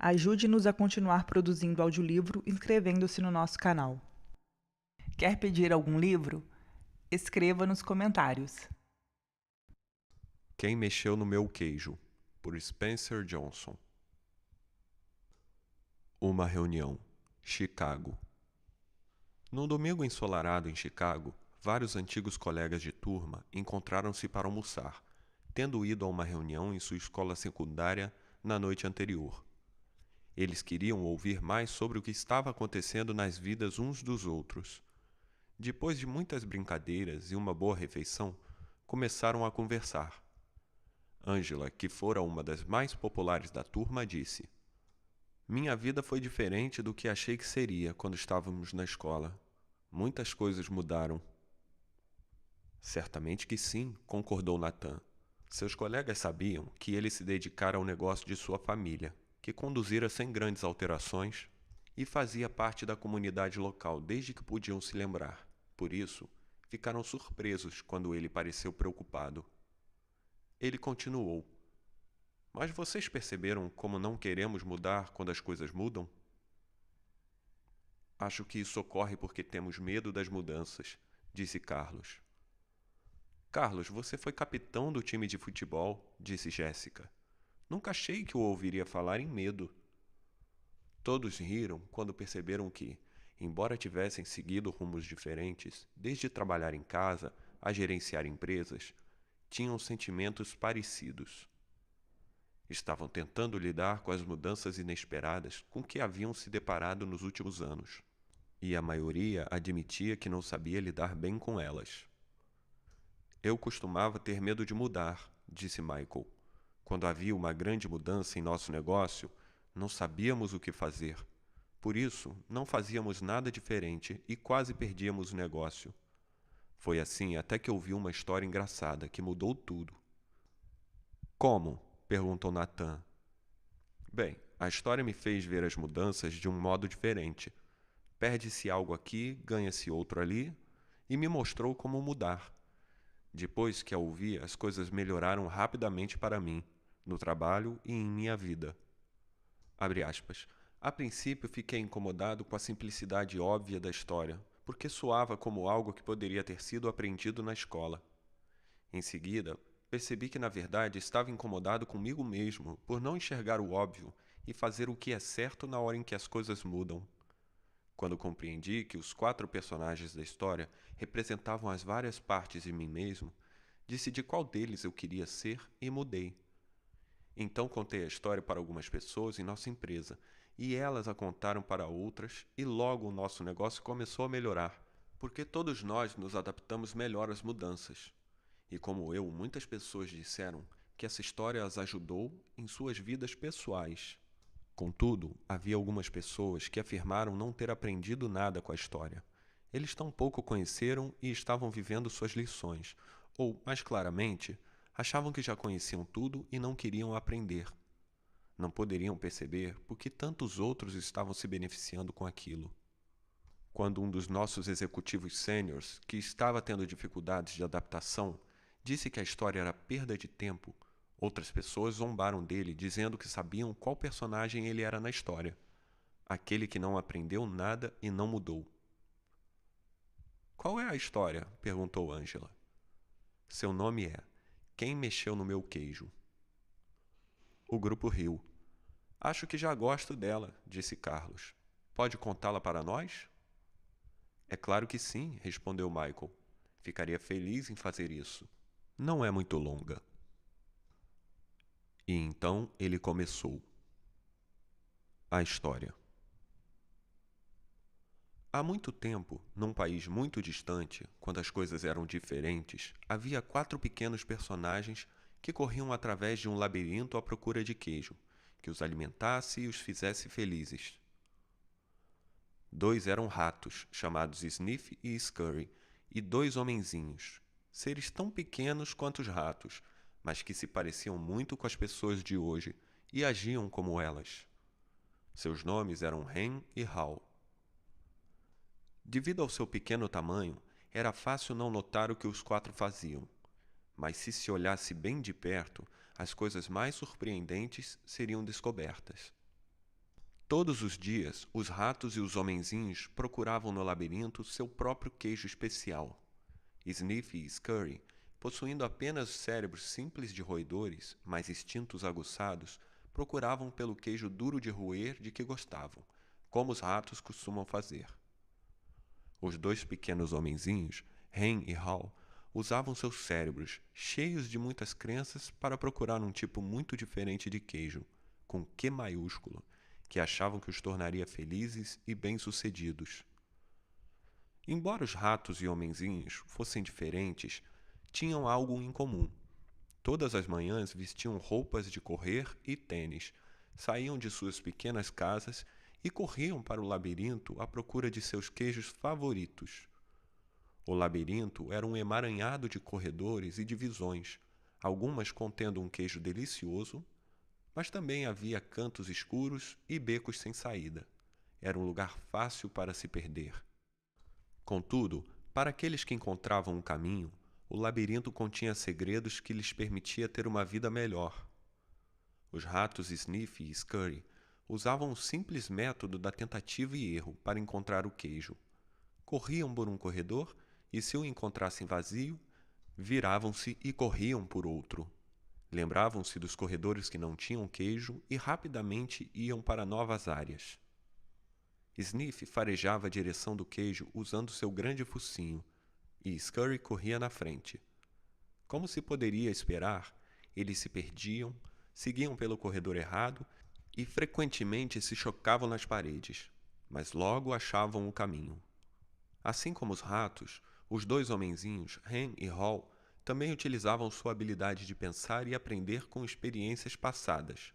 Ajude-nos a continuar produzindo audiolivro inscrevendo-se no nosso canal. Quer pedir algum livro? Escreva nos comentários. Quem Mexeu no Meu Queijo, por Spencer Johnson. Uma reunião. Chicago. Num domingo ensolarado em Chicago, vários antigos colegas de turma encontraram-se para almoçar, tendo ido a uma reunião em sua escola secundária na noite anterior. Eles queriam ouvir mais sobre o que estava acontecendo nas vidas uns dos outros. Depois de muitas brincadeiras e uma boa refeição, começaram a conversar. Angela, que fora uma das mais populares da turma, disse: Minha vida foi diferente do que achei que seria quando estávamos na escola. Muitas coisas mudaram. Certamente que sim, concordou Nathan. Seus colegas sabiam que ele se dedicara ao negócio de sua família, que conduzira sem grandes alterações e fazia parte da comunidade local desde que podiam se lembrar. Por isso, ficaram surpresos quando ele pareceu preocupado. Ele continuou: Mas vocês perceberam como não queremos mudar quando as coisas mudam? Acho que isso ocorre porque temos medo das mudanças, disse Carlos. Carlos, você foi capitão do time de futebol, disse Jéssica. Nunca achei que o ouviria falar em medo. Todos riram quando perceberam que, embora tivessem seguido rumos diferentes, desde trabalhar em casa a gerenciar empresas, tinham sentimentos parecidos. Estavam tentando lidar com as mudanças inesperadas com que haviam se deparado nos últimos anos, e a maioria admitia que não sabia lidar bem com elas. Eu costumava ter medo de mudar, disse Michael. Quando havia uma grande mudança em nosso negócio, não sabíamos o que fazer. Por isso, não fazíamos nada diferente e quase perdíamos o negócio. Foi assim até que ouvi uma história engraçada que mudou tudo. Como? Perguntou Nathan. Bem, a história me fez ver as mudanças de um modo diferente. Perde-se algo aqui, ganha-se outro ali, e me mostrou como mudar. Depois que a ouvi, as coisas melhoraram rapidamente para mim, no trabalho e em minha vida. Abre aspas. A princípio fiquei incomodado com a simplicidade óbvia da história, porque soava como algo que poderia ter sido aprendido na escola. Em seguida, percebi que na verdade estava incomodado comigo mesmo por não enxergar o óbvio e fazer o que é certo na hora em que as coisas mudam. Quando compreendi que os 4 personagens da história representavam as várias partes de mim mesmo, decidi qual deles eu queria ser e mudei. Então contei a história para algumas pessoas em nossa empresa, e elas a contaram para outras, e logo o nosso negócio começou a melhorar, porque todos nós nos adaptamos melhor às mudanças. E como eu, muitas pessoas disseram que essa história as ajudou em suas vidas pessoais. Contudo, havia algumas pessoas que afirmaram não ter aprendido nada com a história. Eles tampouco conheceram e estavam vivendo suas lições, ou, mais claramente, achavam que já conheciam tudo e não queriam aprender. Não poderiam perceber por que tantos outros estavam se beneficiando com aquilo. Quando um dos nossos executivos sêniores, que estava tendo dificuldades de adaptação, disse que a história era perda de tempo, outras pessoas zombaram dele, dizendo que sabiam qual personagem ele era na história. Aquele que não aprendeu nada e não mudou. Qual é a história? Perguntou Angela. Seu nome é Quem Mexeu no Meu Queijo. O grupo riu. Acho que já gosto dela, disse Carlos. Pode contá-la para nós? É claro que sim, respondeu Michael. Ficaria feliz em fazer isso. Não é muito longa. E então ele começou. A história. Há muito tempo, num país muito distante, quando as coisas eram diferentes, havia 4 pequenos personagens que corriam através de um labirinto à procura de queijo, que os alimentasse e os fizesse felizes. 2 eram ratos, chamados Sniff e Scurry, e 2 homenzinhos, seres tão pequenos quanto os ratos, mas que se pareciam muito com as pessoas de hoje e agiam como elas. Seus nomes eram Hen e Hal. Devido ao seu pequeno tamanho, era fácil não notar o que os 4 faziam, mas se olhasse bem de perto, as coisas mais surpreendentes seriam descobertas. Todos os dias, os ratos e os homenzinhos procuravam no labirinto seu próprio queijo especial. Sniffy e Scurry, possuindo apenas cérebros simples de roedores, mas instintos aguçados, procuravam pelo queijo duro de roer de que gostavam, como os ratos costumam fazer. Os dois pequenos homenzinhos, Hen e Hal, usavam seus cérebros, cheios de muitas crenças, para procurar um tipo muito diferente de queijo, com Q maiúsculo, que achavam que os tornaria felizes e bem-sucedidos. Embora os ratos e homenzinhos fossem diferentes, tinham algo em comum. Todas as manhãs vestiam roupas de correr e tênis, saíam de suas pequenas casas e corriam para o labirinto à procura de seus queijos favoritos. O labirinto era um emaranhado de corredores e divisões, algumas contendo um queijo delicioso, mas também havia cantos escuros e becos sem saída. Era um lugar fácil para se perder. Contudo, para aqueles que encontravam um caminho, o labirinto continha segredos que lhes permitia ter uma vida melhor. Os ratos Sniffy e Scurry usavam o simples método da tentativa e erro para encontrar o queijo. Corriam por um corredor e, se o encontrassem vazio, viravam-se e corriam por outro. Lembravam-se dos corredores que não tinham queijo e rapidamente iam para novas áreas. Sniff farejava a direção do queijo usando seu grande focinho, e Scurry corria na frente. Como se poderia esperar, eles se perdiam, seguiam pelo corredor errado e frequentemente se chocavam nas paredes, mas logo achavam o caminho. Assim como os ratos, os dois homenzinhos, Hen e Hal, também utilizavam sua habilidade de pensar e aprender com experiências passadas.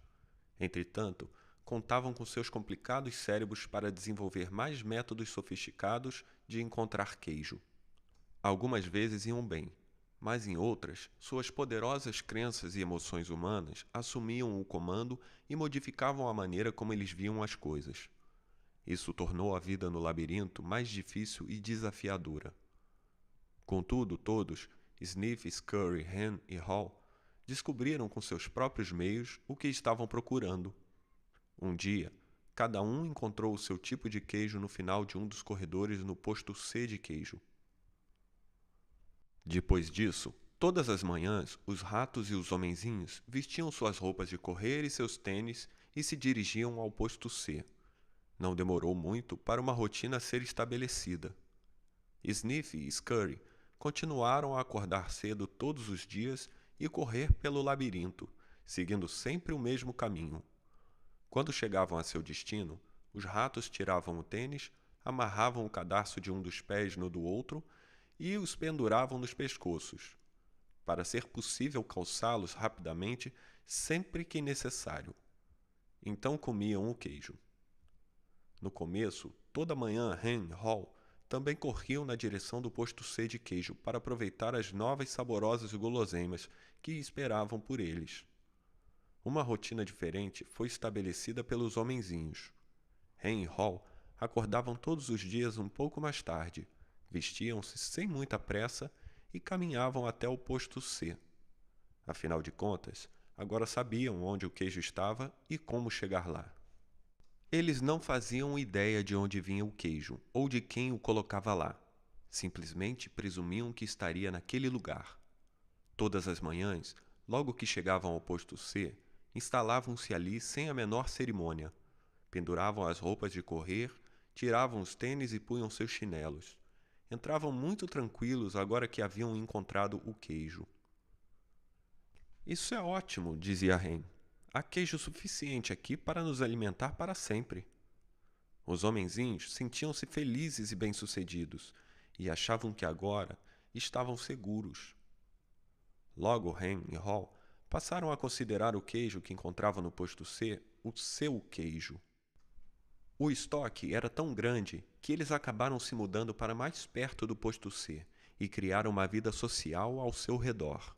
Entretanto, contavam com seus complicados cérebros para desenvolver mais métodos sofisticados de encontrar queijo. Algumas vezes iam bem, mas em outras, suas poderosas crenças e emoções humanas assumiam o comando e modificavam a maneira como eles viam as coisas. Isso tornou a vida no labirinto mais difícil e desafiadora. Contudo, todos, Sniff, Scurry, Hen e Hal, descobriram com seus próprios meios o que estavam procurando. Um dia, cada um encontrou o seu tipo de queijo no final de um dos corredores no posto C de queijo. Depois disso, todas as manhãs, os ratos e os homenzinhos vestiam suas roupas de correr e seus tênis e se dirigiam ao posto C. Não demorou muito para uma rotina ser estabelecida. Sniff e Scurry continuaram a acordar cedo todos os dias e correr pelo labirinto, seguindo sempre o mesmo caminho. Quando chegavam a seu destino, os ratos tiravam o tênis, amarravam o cadarço de um dos pés no do outro e os penduravam nos pescoços, para ser possível calçá-los rapidamente sempre que necessário. Então comiam o queijo. No começo, toda manhã Hen e Hal também corriam na direção do posto C de queijo para aproveitar as novas saborosas guloseimas que esperavam por eles. Uma rotina diferente foi estabelecida pelos homenzinhos. Hen e Hal acordavam todos os dias um pouco mais tarde, vestiam-se sem muita pressa e caminhavam até o posto C. Afinal de contas, agora sabiam onde o queijo estava e como chegar lá. Eles não faziam ideia de onde vinha o queijo ou de quem o colocava lá. Simplesmente presumiam que estaria naquele lugar. Todas as manhãs, logo que chegavam ao posto C, instalavam-se ali sem a menor cerimônia. Penduravam as roupas de correr, tiravam os tênis e punham seus chinelos. Entravam muito tranquilos agora que haviam encontrado o queijo. Isso é ótimo, dizia Hen. Há queijo suficiente aqui para nos alimentar para sempre. Os homenzinhos sentiam-se felizes e bem-sucedidos e achavam que agora estavam seguros. Logo Hen e Hal passaram a considerar o queijo que encontravam no posto C o seu queijo. O estoque era tão grande que eles acabaram se mudando para mais perto do posto C e criaram uma vida social ao seu redor.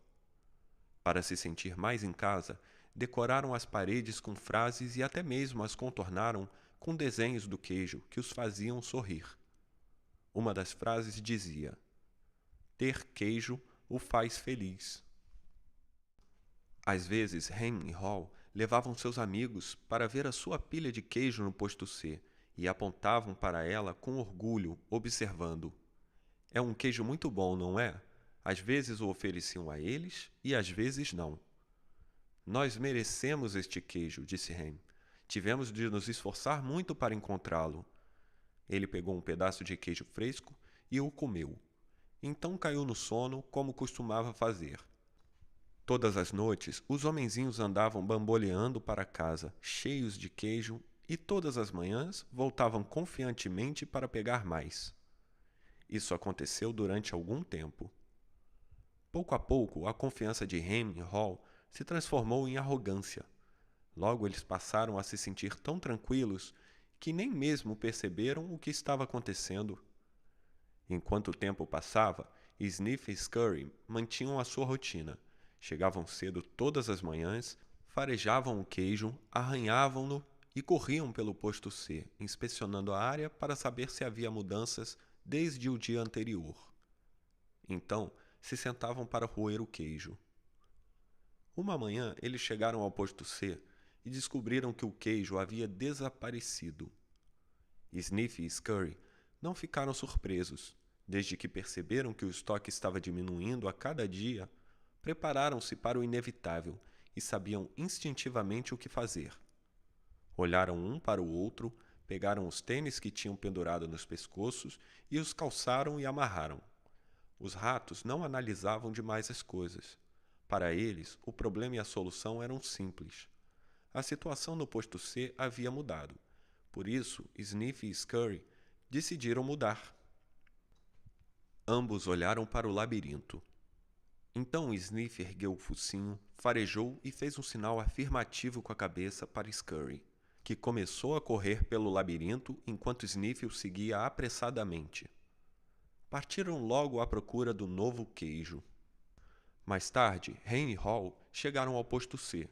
Para se sentir mais em casa, decoraram as paredes com frases e até mesmo as contornaram com desenhos do queijo que os faziam sorrir. Uma das frases dizia: "Ter queijo o faz feliz." Às vezes, Hen e Hal levavam seus amigos para ver a sua pilha de queijo no posto C e apontavam para ela com orgulho, observando: "É um queijo muito bom, não é?" Às vezes o ofereciam a eles e às vezes não. "Nós merecemos este queijo", disse Ham. "Tivemos de nos esforçar muito para encontrá-lo." Ele pegou um pedaço de queijo fresco e o comeu. Então caiu no sono, como costumava fazer. Todas as noites, os homenzinhos andavam bamboleando para casa, cheios de queijo, e todas as manhãs voltavam confiantemente para pegar mais. Isso aconteceu durante algum tempo. Pouco a pouco, a confiança de Ham e Hall se transformou em arrogância. Logo eles passaram a se sentir tão tranquilos que nem mesmo perceberam o que estava acontecendo. Enquanto o tempo passava, Sniff e Scurry mantinham a sua rotina. Chegavam cedo todas as manhãs, farejavam o queijo, arranhavam-no e corriam pelo posto C, inspecionando a área para saber se havia mudanças desde o dia anterior. Então, se sentavam para roer o queijo. Uma manhã, eles chegaram ao posto C e descobriram que o queijo havia desaparecido. Sniff e Scurry não ficaram surpresos. Desde que perceberam que o estoque estava diminuindo a cada dia, prepararam-se para o inevitável e sabiam instintivamente o que fazer. Olharam um para o outro, pegaram os tênis que tinham pendurado nos pescoços e os calçaram e amarraram. Os ratos não analisavam demais as coisas. Para eles, o problema e a solução eram simples. A situação no posto C havia mudado. Por isso, Sniff e Scurry decidiram mudar. Ambos olharam para o labirinto. Então Sniff ergueu o focinho, farejou e fez um sinal afirmativo com a cabeça para Scurry, que começou a correr pelo labirinto enquanto Sniff o seguia apressadamente. Partiram logo à procura do novo queijo. Mais tarde, Ham e Hall chegaram ao posto C.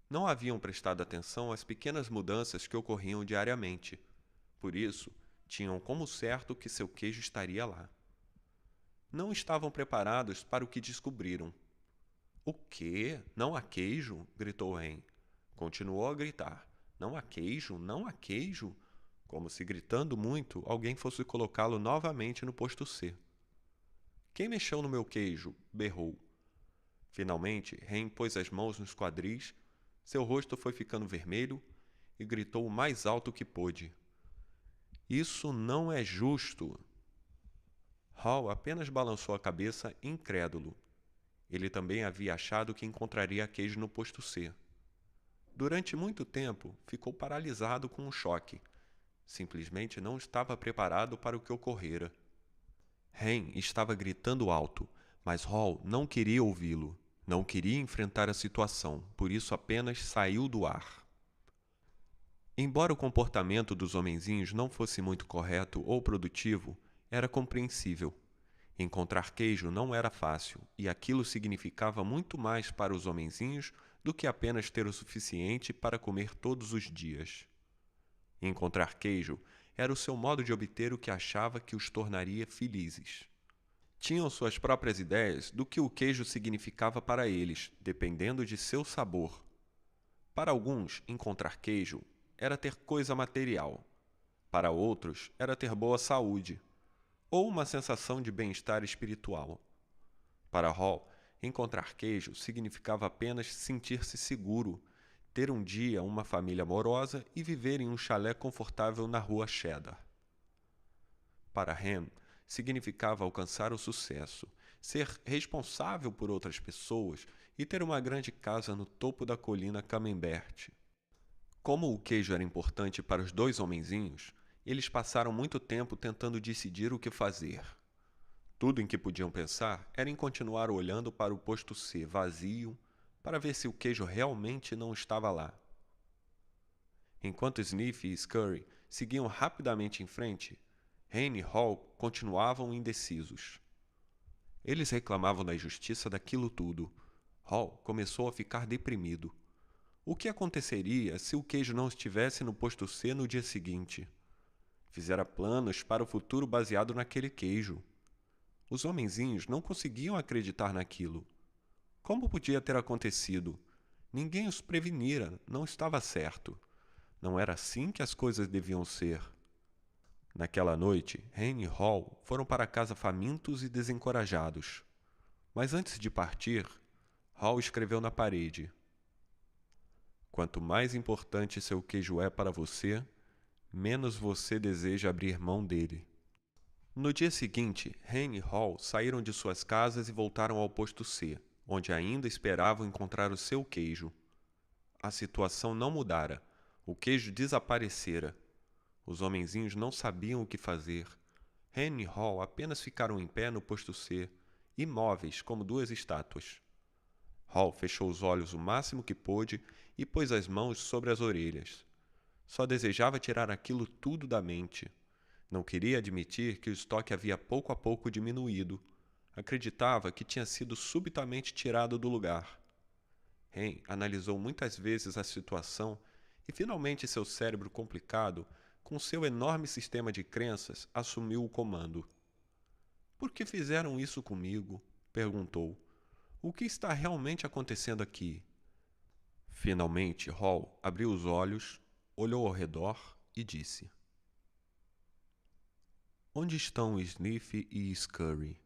Não haviam prestado atenção às pequenas mudanças que ocorriam diariamente. Por isso, tinham como certo que seu queijo estaria lá. Não estavam preparados para o que descobriram. "O quê? Não há queijo?" gritou Ham. Continuou a gritar. "Não há queijo? Não há queijo?" Como se gritando muito, alguém fosse colocá-lo novamente no posto C. "Quem mexeu no meu queijo?" berrou. Finalmente, Ham pôs as mãos nos quadris, seu rosto foi ficando vermelho e gritou o mais alto que pôde: "Isso não é justo!" Hall apenas balançou a cabeça, incrédulo. Ele também havia achado que encontraria queijo no posto C. Durante muito tempo, ficou paralisado com o choque. Simplesmente não estava preparado para o que ocorrera. Ham estava gritando alto, mas Hall não queria ouvi-lo. Não queria enfrentar a situação, por isso apenas saiu do ar. Embora o comportamento dos homenzinhos não fosse muito correto ou produtivo, era compreensível. Encontrar queijo não era fácil, e aquilo significava muito mais para os homenzinhos do que apenas ter o suficiente para comer todos os dias. Encontrar queijo era o seu modo de obter o que achava que os tornaria felizes. Tinham suas próprias ideias do que o queijo significava para eles, dependendo de seu sabor. Para alguns, encontrar queijo era ter coisa material. Para outros, era ter boa saúde, ou uma sensação de bem-estar espiritual. Para Hall, encontrar queijo significava apenas sentir-se seguro, ter um dia uma família amorosa e viver em um chalé confortável na rua Cheddar. Para Ham, significava alcançar o sucesso, ser responsável por outras pessoas e ter uma grande casa no topo da colina Camembert. Como o queijo era importante para os dois homenzinhos, eles passaram muito tempo tentando decidir o que fazer. Tudo em que podiam pensar era em continuar olhando para o posto C vazio para ver se o queijo realmente não estava lá. Enquanto Sniff e Scurry seguiam rapidamente em frente, Ham e Hall continuavam indecisos. Eles reclamavam da injustiça daquilo tudo. Hall começou a ficar deprimido. O que aconteceria se o queijo não estivesse no posto C no dia seguinte? Fizera planos para o futuro baseado naquele queijo. Os homenzinhos não conseguiam acreditar naquilo. Como podia ter acontecido? Ninguém os prevenira, não estava certo. Não era assim que as coisas deviam ser. Naquela noite, Hen e Hall foram para casa famintos e desencorajados. Mas antes de partir, Hall escreveu na parede: quanto mais importante seu queijo é para você, menos você deseja abrir mão dele. No dia seguinte, Hen e Hall saíram de suas casas e voltaram ao posto C, onde ainda esperavam encontrar o seu queijo. A situação não mudara. O queijo desaparecera. Os homenzinhos não sabiam o que fazer. Hen e Hall apenas ficaram em pé no posto C, imóveis como duas estátuas. Hall fechou os olhos o máximo que pôde e pôs as mãos sobre as orelhas. Só desejava tirar aquilo tudo da mente. Não queria admitir que o estoque havia pouco a pouco diminuído. Acreditava que tinha sido subitamente tirado do lugar. Hen analisou muitas vezes a situação e finalmente seu cérebro complicado, com seu enorme sistema de crenças, assumiu o comando. Por que fizeram isso comigo? Perguntou. O que está realmente acontecendo aqui? Finalmente, Hall abriu os olhos, olhou ao redor e disse: onde estão Sniff e Scurry?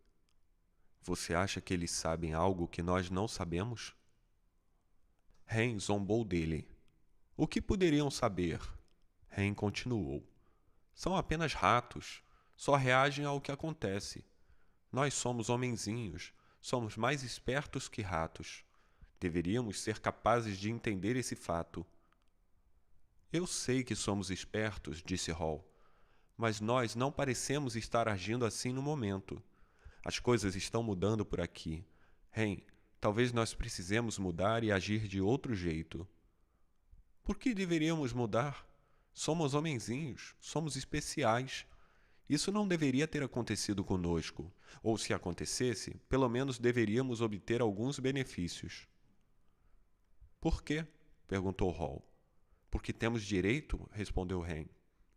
Você acha que eles sabem algo que nós não sabemos? Hen zombou dele. O que poderiam saber? Hen continuou. São apenas ratos. Só reagem ao que acontece. Nós somos homenzinhos. Somos mais espertos que ratos. Deveríamos ser capazes de entender esse fato. Eu sei que somos espertos, disse Hall, mas nós não parecemos estar agindo assim no momento. As coisas estão mudando por aqui. Hen, talvez nós precisemos mudar e agir de outro jeito. Por que deveríamos mudar? Somos homenzinhos, somos especiais. Isso não deveria ter acontecido conosco, ou se acontecesse, pelo menos deveríamos obter alguns benefícios. Por quê? Perguntou Hall. Porque temos direito, respondeu Hen.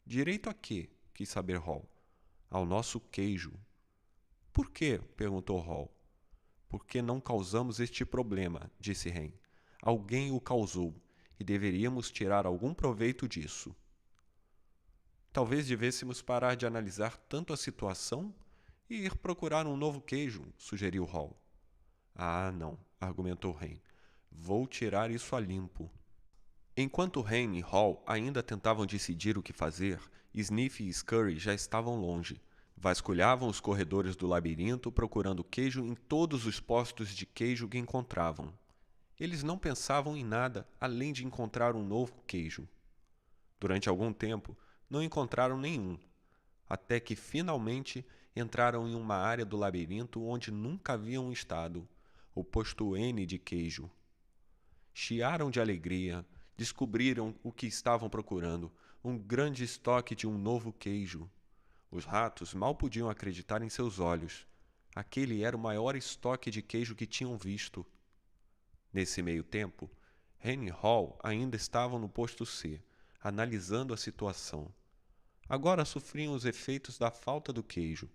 Direito a quê? Quis saber Hall. Ao nosso queijo. Por quê? Perguntou Hall. Porque não causamos este problema, disse Hen. Alguém o causou, e deveríamos tirar algum proveito disso. Talvez devêssemos parar de analisar tanto a situação e ir procurar um novo queijo, sugeriu Hall. Ah, não, argumentou Hen. Vou tirar isso a limpo. Enquanto Hen e Hall ainda tentavam decidir o que fazer, Sniff e Scurry já estavam longe. Vasculhavam os corredores do labirinto procurando queijo em todos os postos de queijo que encontravam. Eles não pensavam em nada além de encontrar um novo queijo. Durante algum tempo, não encontraram nenhum, até que finalmente entraram em uma área do labirinto onde nunca haviam estado, o posto N de queijo. Chiaram de alegria, descobriram o que estavam procurando, um grande estoque de um novo queijo. Os ratos mal podiam acreditar em seus olhos. Aquele era o maior estoque de queijo que tinham visto. Nesse meio tempo, Hen e Hall ainda estavam no posto C, analisando a situação. Agora sofriam os efeitos da falta do queijo.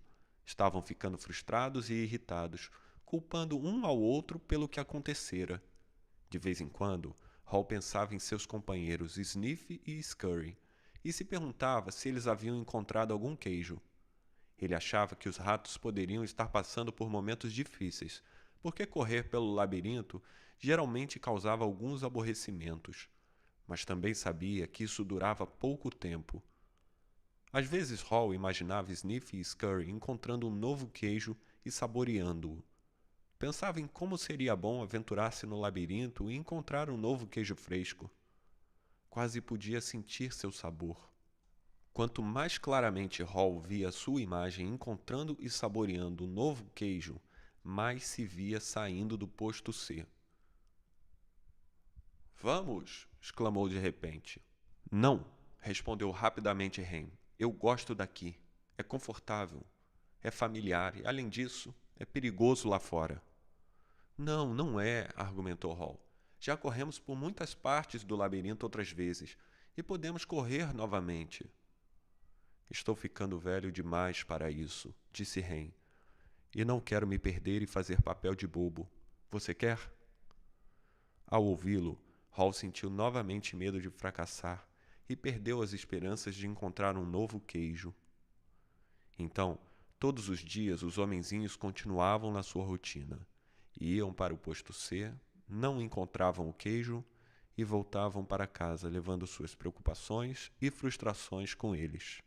Estavam ficando frustrados e irritados, culpando um ao outro pelo que acontecera. De vez em quando, Hall pensava em seus companheiros Sniff e Scurry e se perguntava se eles haviam encontrado algum queijo. Ele achava que os ratos poderiam estar passando por momentos difíceis, porque correr pelo labirinto geralmente causava alguns aborrecimentos, mas também sabia que isso durava pouco tempo. Às vezes Hall imaginava Sniff e Scurry encontrando um novo queijo e saboreando-o. Pensava em como seria bom aventurar-se no labirinto e encontrar um novo queijo fresco. Quase podia sentir seu sabor. Quanto mais claramente Hall via sua imagem encontrando e saboreando um novo queijo, mais se via saindo do posto C. Vamos! Exclamou de repente. Não! Respondeu rapidamente Hen. Eu gosto daqui. É confortável. É familiar e, além disso, é perigoso lá fora. Não, não é, argumentou Hall. Já corremos por muitas partes do labirinto outras vezes e podemos correr novamente. Estou ficando velho demais para isso, disse Hen. E não quero me perder e fazer papel de bobo. Você quer? Ao ouvi-lo, Hall sentiu novamente medo de fracassar e perdeu as esperanças de encontrar um novo queijo. Então, todos os dias os homenzinhos continuavam na sua rotina. Iam para o posto C, não encontravam o queijo e voltavam para casa levando suas preocupações e frustrações com eles.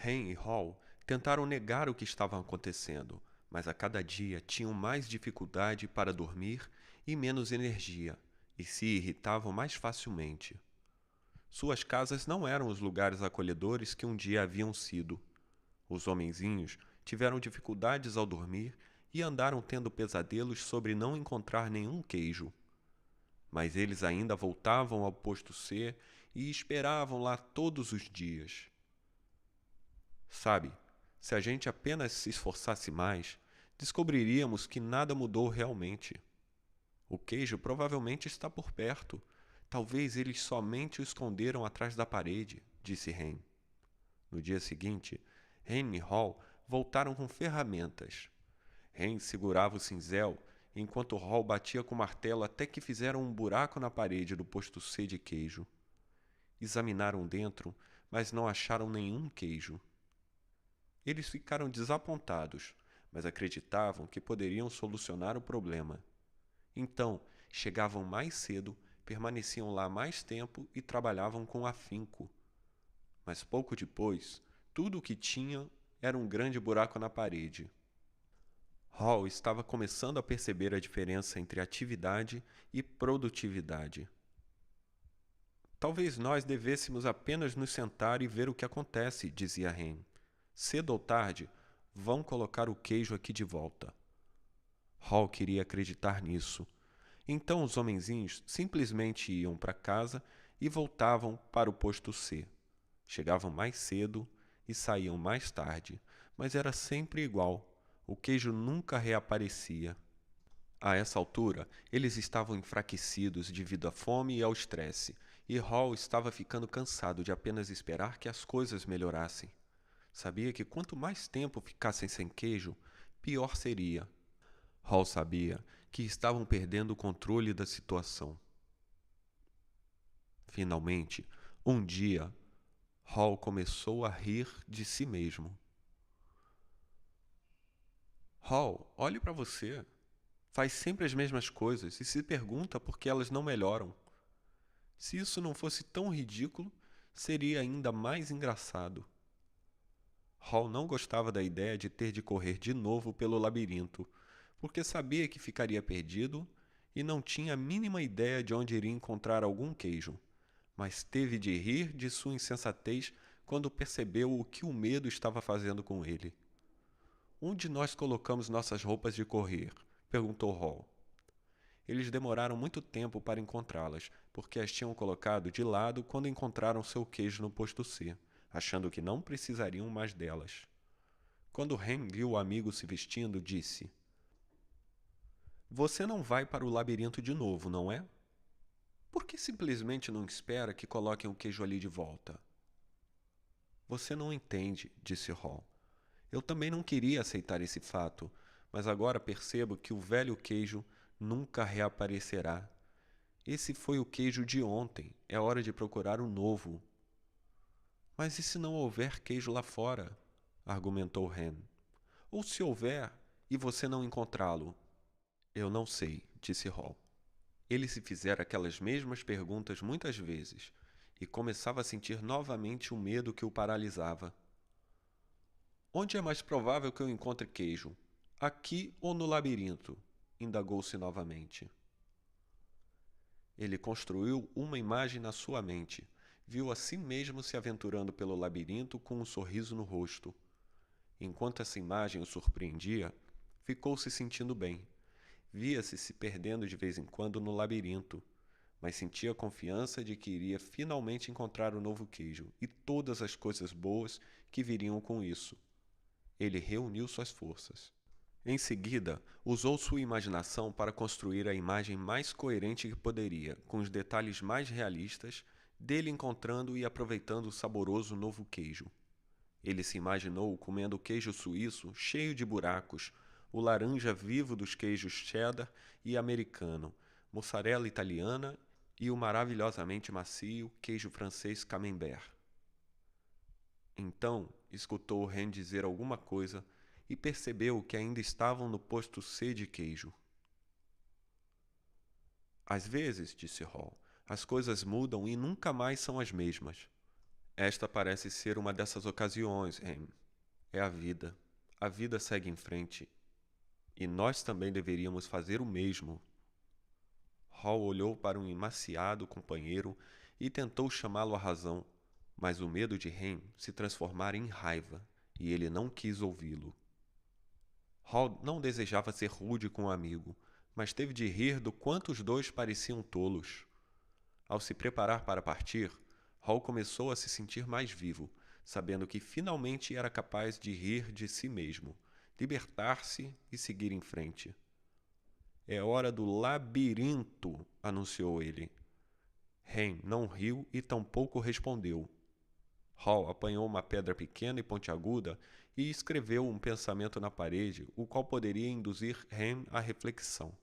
Hen e Hall tentaram negar o que estava acontecendo, mas a cada dia tinham mais dificuldade para dormir e menos energia, e se irritavam mais facilmente. Suas casas não eram os lugares acolhedores que um dia haviam sido. Os homenzinhos tiveram dificuldades ao dormir e andaram tendo pesadelos sobre não encontrar nenhum queijo. Mas eles ainda voltavam ao posto C e esperavam lá todos os dias. Sabe, se a gente apenas se esforçasse mais, descobriríamos que nada mudou realmente. O queijo provavelmente está por perto. Talvez eles somente o esconderam atrás da parede, disse Hen. No dia seguinte, Hen e Hall voltaram com ferramentas. Hen segurava o cinzel, enquanto Hall batia com o martelo até que fizeram um buraco na parede do posto C de queijo. Examinaram dentro, mas não acharam nenhum queijo. Eles ficaram desapontados, mas acreditavam que poderiam solucionar o problema. Então, chegavam mais cedo, permaneciam lá mais tempo e trabalhavam com afinco. Mas pouco depois, tudo o que tinham era um grande buraco na parede. Hall estava começando a perceber a diferença entre atividade e produtividade. Talvez nós devêssemos apenas nos sentar e ver o que acontece, dizia Hen. Cedo ou tarde, vão colocar o queijo aqui de volta. Hall queria acreditar nisso. Então os homenzinhos simplesmente iam para casa e voltavam para o posto C. Chegavam mais cedo e saíam mais tarde, mas era sempre igual. O queijo nunca reaparecia. A essa altura, eles estavam enfraquecidos devido à fome e ao estresse, e Hall estava ficando cansado de apenas esperar que as coisas melhorassem. Sabia que quanto mais tempo ficassem sem queijo, pior seria. Hall sabia que estavam perdendo o controle da situação. Finalmente, um dia, Hall começou a rir de si mesmo. Hall, olhe para você. Faz sempre as mesmas coisas e se pergunta por que elas não melhoram. Se isso não fosse tão ridículo, seria ainda mais engraçado. Hall não gostava da ideia de ter de correr de novo pelo labirinto, porque sabia que ficaria perdido e não tinha a mínima ideia de onde iria encontrar algum queijo, mas teve de rir de sua insensatez quando percebeu o que o medo estava fazendo com ele. "Onde nós colocamos nossas roupas de correr?" perguntou Hall. Eles demoraram muito tempo para encontrá-las, porque as tinham colocado de lado quando encontraram seu queijo no posto C, achando que não precisariam mais delas. Quando Hen viu o amigo se vestindo, disse: "Você não vai para o labirinto de novo, não é? Por que simplesmente não espera que coloquem o queijo ali de volta?" "Você não entende", disse Hall. "Eu também não queria aceitar esse fato, mas agora percebo que o velho queijo nunca reaparecerá. Esse foi o queijo de ontem, é hora de procurar um novo." "Mas e se não houver queijo lá fora?" argumentou Hen. "Ou se houver e você não encontrá-lo?" "Eu não sei", disse Hall. Ele se fizera aquelas mesmas perguntas muitas vezes e começava a sentir novamente o medo que o paralisava. "Onde é mais provável que eu encontre queijo? Aqui ou no labirinto?" indagou-se novamente. Ele construiu uma imagem na sua mente. Viu a si mesmo se aventurando pelo labirinto com um sorriso no rosto. Enquanto essa imagem o surpreendia, ficou se sentindo bem. Via-se se perdendo de vez em quando no labirinto, mas sentia confiança de que iria finalmente encontrar o novo queijo e todas as coisas boas que viriam com isso. Ele reuniu suas forças. Em seguida, usou sua imaginação para construir a imagem mais coerente que poderia, com os detalhes mais realistas, dele encontrando e aproveitando o saboroso novo queijo. Ele se imaginou comendo o queijo suíço cheio de buracos, o laranja vivo dos queijos cheddar e americano, mussarela italiana e o maravilhosamente macio queijo francês camembert. Então, escutou Hen dizer alguma coisa e percebeu que ainda estavam no posto C de queijo. Às vezes, disse Hall, as coisas mudam e nunca mais são as mesmas. Esta parece ser uma dessas ocasiões, Hen. É a vida. A vida segue em frente. E nós também deveríamos fazer o mesmo. Hall olhou para um emaciado companheiro e tentou chamá-lo à razão, mas o medo de Hen se transformara em raiva, e ele não quis ouvi-lo. Hall não desejava ser rude com o amigo, mas teve de rir do quanto os dois pareciam tolos. Ao se preparar para partir, Hall começou a se sentir mais vivo, sabendo que finalmente era capaz de rir de si mesmo, libertar-se e seguir em frente. É hora do labirinto, anunciou ele. Hen não riu e tampouco respondeu. Hall apanhou uma pedra pequena e pontiaguda e escreveu um pensamento na parede, o qual poderia induzir Hen à reflexão.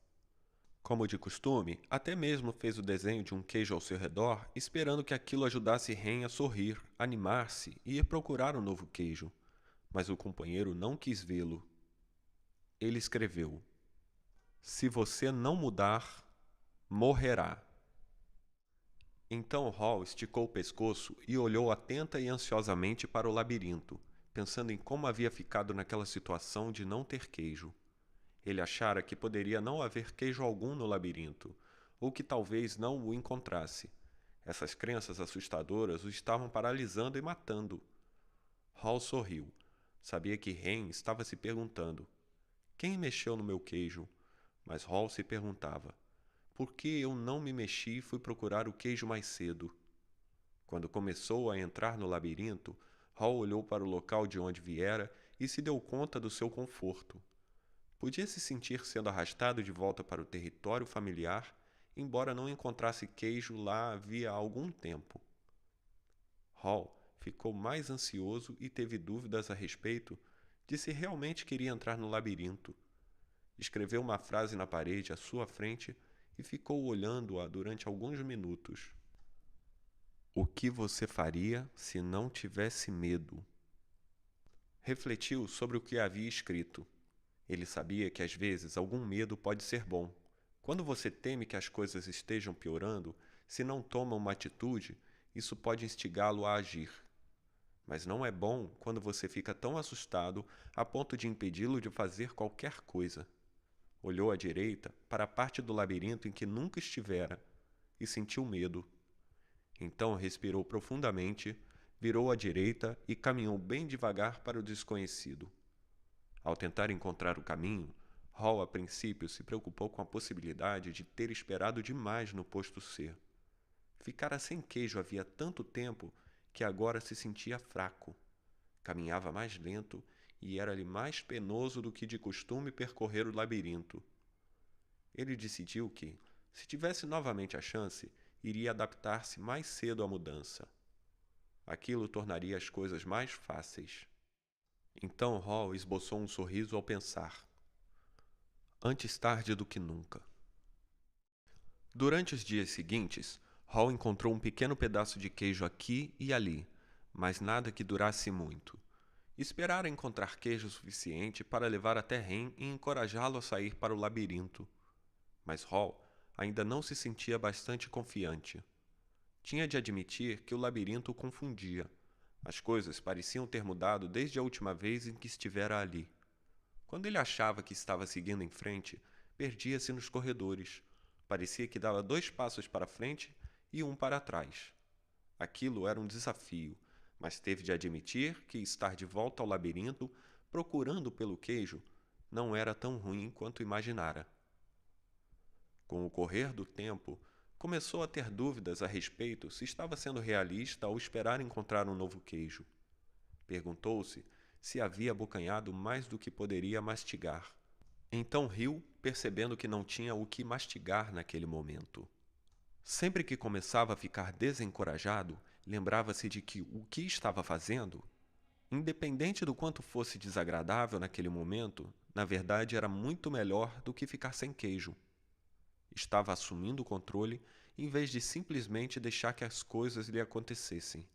Como de costume, até mesmo fez o desenho de um queijo ao seu redor, esperando que aquilo ajudasse Hen a sorrir, animar-se e ir procurar um novo queijo. Mas o companheiro não quis vê-lo. Ele escreveu: Se você não mudar, morrerá. Então Hall esticou o pescoço e olhou atenta e ansiosamente para o labirinto, pensando em como havia ficado naquela situação de não ter queijo. Ele achara que poderia não haver queijo algum no labirinto, ou que talvez não o encontrasse. Essas crenças assustadoras o estavam paralisando e matando. Hall sorriu. Sabia que Hen estava se perguntando: quem mexeu no meu queijo? Mas Hall se perguntava: por que eu não me mexi e fui procurar o queijo mais cedo? Quando começou a entrar no labirinto, Hall olhou para o local de onde viera e se deu conta do seu conforto. Podia se sentir sendo arrastado de volta para o território familiar, embora não encontrasse queijo lá havia algum tempo. Hall ficou mais ansioso e teve dúvidas a respeito de se realmente queria entrar no labirinto. Escreveu uma frase na parede à sua frente e ficou olhando-a durante alguns minutos. O que você faria se não tivesse medo? Refletiu sobre o que havia escrito. Ele sabia que às vezes algum medo pode ser bom. Quando você teme que as coisas estejam piorando, se não toma uma atitude, isso pode instigá-lo a agir. Mas não é bom quando você fica tão assustado a ponto de impedi-lo de fazer qualquer coisa. Olhou à direita para a parte do labirinto em que nunca estivera e sentiu medo. Então respirou profundamente, virou à direita e caminhou bem devagar para o desconhecido. Ao tentar encontrar o caminho, Hall a princípio se preocupou com a possibilidade de ter esperado demais no posto C. Ficara sem queijo havia tanto tempo que agora se sentia fraco. Caminhava mais lento e era-lhe mais penoso do que de costume percorrer o labirinto. Ele decidiu que, se tivesse novamente a chance, iria adaptar-se mais cedo à mudança. Aquilo tornaria as coisas mais fáceis. Então Hall esboçou um sorriso ao pensar. Antes tarde do que nunca. Durante os dias seguintes, Hall encontrou um pequeno pedaço de queijo aqui e ali, mas nada que durasse muito. Esperara encontrar queijo suficiente para levar até Hen e encorajá-lo a sair para o labirinto. Mas Hall ainda não se sentia bastante confiante. Tinha de admitir que o labirinto o confundia. As coisas pareciam ter mudado desde a última vez em que estivera ali. Quando ele achava que estava seguindo em frente, perdia-se nos corredores. Parecia que dava 2 passos para frente e 1 para trás. Aquilo era um desafio, mas teve de admitir que estar de volta ao labirinto, procurando pelo queijo, não era tão ruim quanto imaginara. Com o correr do tempo, começou a ter dúvidas a respeito se estava sendo realista ao esperar encontrar um novo queijo. Perguntou-se se havia abocanhado mais do que poderia mastigar. Então riu, percebendo que não tinha o que mastigar naquele momento. Sempre que começava a ficar desencorajado, lembrava-se de que o que estava fazendo, independente do quanto fosse desagradável naquele momento, na verdade era muito melhor do que ficar sem queijo. Estava assumindo o controle em vez de simplesmente deixar que as coisas lhe acontecessem.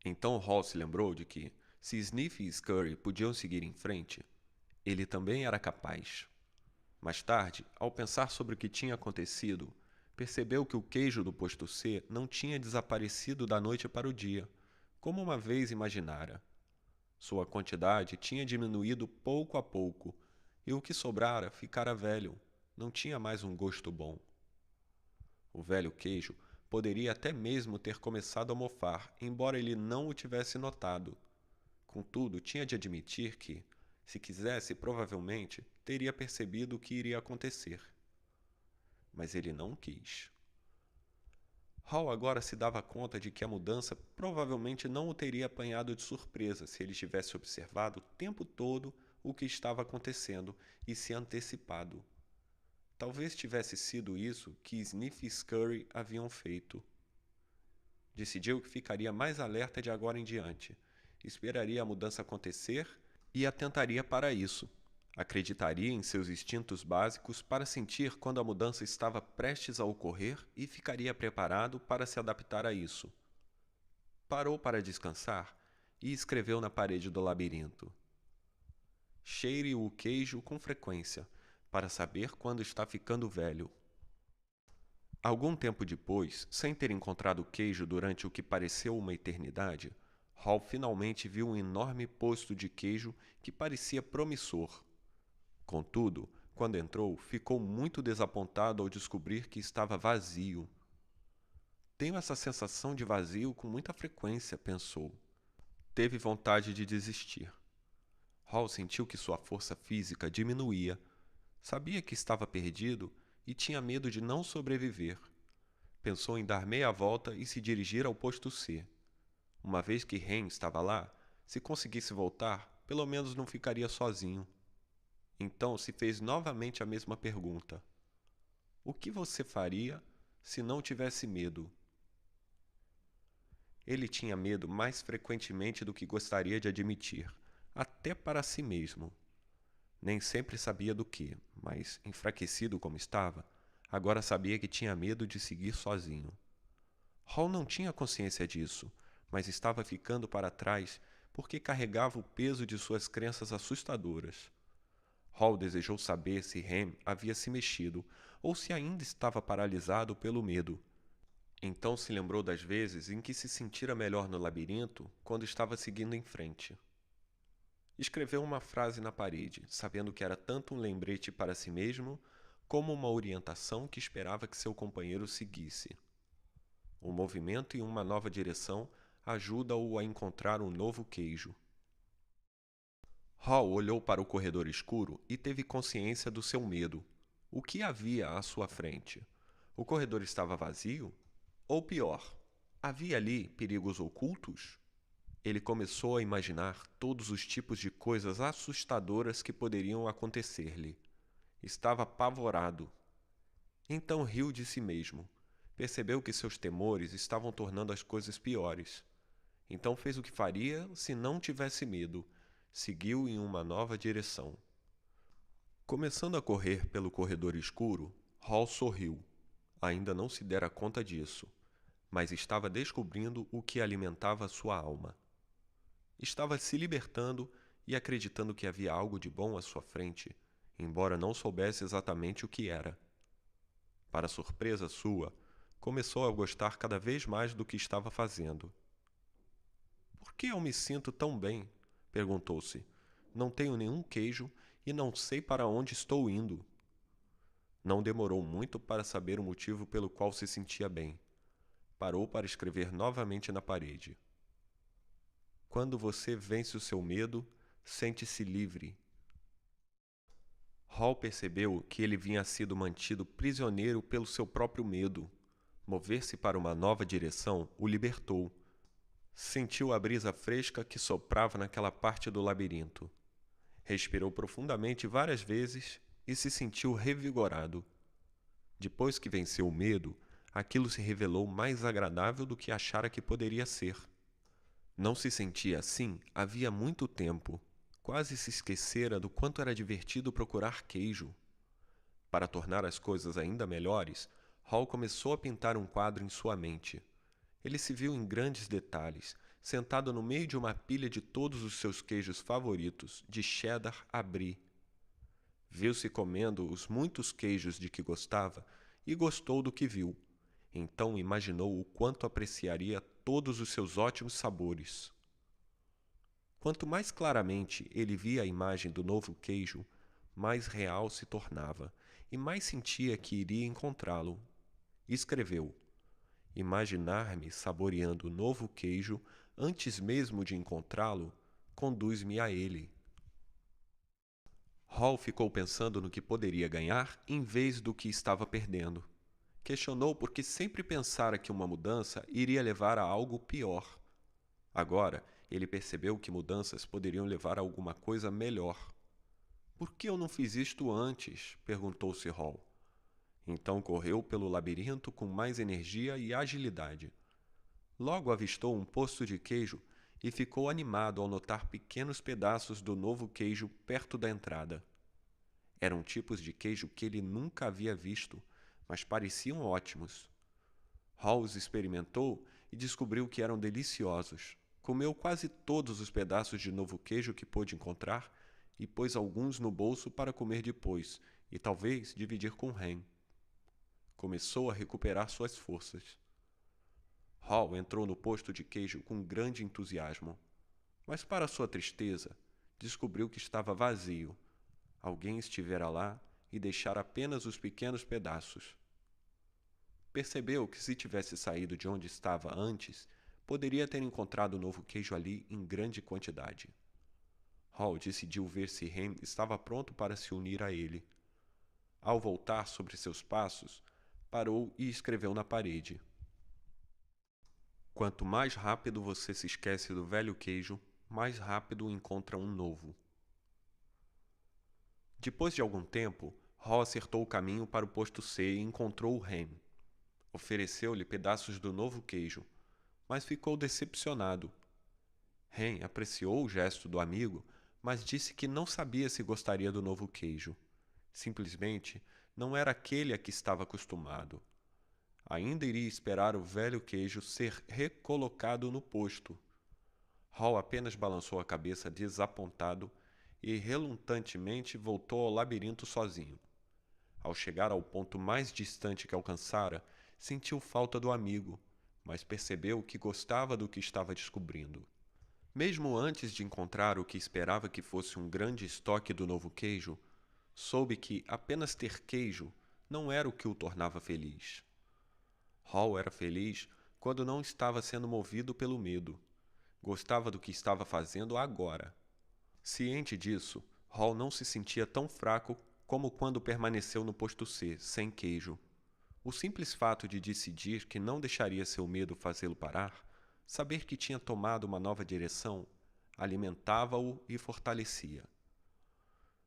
Então Hall se lembrou de que, se Sniff e Scurry podiam seguir em frente, ele também era capaz. Mais tarde, ao pensar sobre o que tinha acontecido, percebeu que o queijo do posto C não tinha desaparecido da noite para o dia, como uma vez imaginara. Sua quantidade tinha diminuído pouco a pouco, e o que sobrara ficara velho, não tinha mais um gosto bom. O velho queijo poderia até mesmo ter começado a mofar, embora ele não o tivesse notado. Contudo, tinha de admitir que, se quisesse, provavelmente teria percebido o que iria acontecer. Mas ele não quis. Hall agora se dava conta de que a mudança provavelmente não o teria apanhado de surpresa se ele tivesse observado o tempo todo o que estava acontecendo e se antecipado. Talvez tivesse sido isso que Sniff e Scurry haviam feito. Decidiu que ficaria mais alerta de agora em diante, esperaria a mudança acontecer e atentaria para isso. Acreditaria em seus instintos básicos para sentir quando a mudança estava prestes a ocorrer e ficaria preparado para se adaptar a isso. Parou para descansar e escreveu na parede do labirinto: cheire o queijo com frequência, para saber quando está ficando velho. Algum tempo depois, sem ter encontrado o queijo durante o que pareceu uma eternidade, Hall finalmente viu um enorme posto de queijo que parecia promissor. Contudo, quando entrou, ficou muito desapontado ao descobrir que estava vazio. Tenho essa sensação de vazio com muita frequência, pensou. Teve vontade de desistir. Hall sentiu que sua força física diminuía. Sabia que estava perdido e tinha medo de não sobreviver. Pensou em dar meia volta e se dirigir ao posto C. Uma vez que Ren estava lá, se conseguisse voltar, pelo menos não ficaria sozinho. Então se fez novamente a mesma pergunta: o que você faria se não tivesse medo? Ele tinha medo mais frequentemente do que gostaria de admitir, até para si mesmo. Nem sempre sabia do que, mas, enfraquecido como estava, agora sabia que tinha medo de seguir sozinho. Hall não tinha consciência disso, mas estava ficando para trás porque carregava o peso de suas crenças assustadoras. Hall desejou saber se Ham havia se mexido ou se ainda estava paralisado pelo medo. Então se lembrou das vezes em que se sentira melhor no labirinto quando estava seguindo em frente. Escreveu uma frase na parede, sabendo que era tanto um lembrete para si mesmo como uma orientação que esperava que seu companheiro seguisse. O movimento em uma nova direção ajuda-o a encontrar um novo queijo. Hall olhou para o corredor escuro e teve consciência do seu medo. O que havia à sua frente? O corredor estava vazio? Ou pior, havia ali perigos ocultos? Ele começou a imaginar todos os tipos de coisas assustadoras que poderiam acontecer-lhe. Estava apavorado. Então riu de si mesmo. Percebeu que seus temores estavam tornando as coisas piores. Então fez o que faria se não tivesse medo. Seguiu em uma nova direção. Começando a correr pelo corredor escuro, Hall sorriu. Ainda não se dera conta disso, mas estava descobrindo o que alimentava sua alma. Estava se libertando e acreditando que havia algo de bom à sua frente, embora não soubesse exatamente o que era. Para surpresa sua, começou a gostar cada vez mais do que estava fazendo. Por que eu me sinto tão bem? Perguntou-se. Não tenho nenhum queijo e não sei para onde estou indo. Não demorou muito para saber o motivo pelo qual se sentia bem. Parou para escrever novamente na parede. Quando você vence o seu medo, sente-se livre. Hall percebeu que ele vinha sido mantido prisioneiro pelo seu próprio medo. Mover-se para uma nova direção o libertou. Sentiu a brisa fresca que soprava naquela parte do labirinto. Respirou profundamente várias vezes e se sentiu revigorado. Depois que venceu o medo, aquilo se revelou mais agradável do que achara que poderia ser. Não se sentia assim havia muito tempo. Quase se esquecera do quanto era divertido procurar queijo. Para tornar as coisas ainda melhores, Hall começou a pintar um quadro em sua mente. Ele se viu em grandes detalhes, sentado no meio de uma pilha de todos os seus queijos favoritos, de cheddar a brie. Viu-se comendo os muitos queijos de que gostava e gostou do que viu. Então imaginou o quanto apreciaria todos os seus ótimos sabores. Quanto mais claramente ele via a imagem do novo queijo, mais real se tornava e mais sentia que iria encontrá-lo. Escreveu: imaginar-me saboreando o novo queijo antes mesmo de encontrá-lo conduz-me a ele. Hall ficou pensando no que poderia ganhar em vez do que estava perdendo. Questionou porque sempre pensara que uma mudança iria levar a algo pior. Agora, ele percebeu que mudanças poderiam levar a alguma coisa melhor. Por que eu não fiz isto antes? Perguntou-se Hall. Então correu pelo labirinto com mais energia e agilidade. Logo avistou um posto de queijo e ficou animado ao notar pequenos pedaços do novo queijo perto da entrada. Eram tipos de queijo que ele nunca havia visto, mas pareciam ótimos. Hall os experimentou e descobriu que eram deliciosos. Comeu quase todos os pedaços de novo queijo que pôde encontrar e pôs alguns no bolso para comer depois e talvez dividir com Hen. Começou a recuperar suas forças. Hall entrou no posto de queijo com grande entusiasmo, mas para sua tristeza, descobriu que estava vazio. Alguém estivera lá e deixara apenas os pequenos pedaços. Percebeu que se tivesse saído de onde estava antes, poderia ter encontrado o novo queijo ali em grande quantidade. Hall decidiu ver se Hen estava pronto para se unir a ele. Ao voltar sobre seus passos, parou e escreveu na parede: quanto mais rápido você se esquece do velho queijo, mais rápido encontra um novo. Depois de algum tempo, Hall acertou o caminho para o posto C e encontrou Hen. Ofereceu-lhe pedaços do novo queijo, mas ficou decepcionado. Hen apreciou o gesto do amigo, mas disse que não sabia se gostaria do novo queijo. Simplesmente não era aquele a que estava acostumado. Ainda iria esperar o velho queijo ser recolocado no posto. Hall apenas balançou a cabeça desapontado e relutantemente voltou ao labirinto sozinho. Ao chegar ao ponto mais distante que alcançara, sentiu falta do amigo, mas percebeu que gostava do que estava descobrindo. Mesmo antes de encontrar o que esperava que fosse um grande estoque do novo queijo, soube que apenas ter queijo não era o que o tornava feliz. Hall era feliz quando não estava sendo movido pelo medo. Gostava do que estava fazendo agora. Ciente disso, Hall não se sentia tão fraco como quando permaneceu no posto C, sem queijo. O simples fato de decidir que não deixaria seu medo fazê-lo parar, saber que tinha tomado uma nova direção, alimentava-o e fortalecia.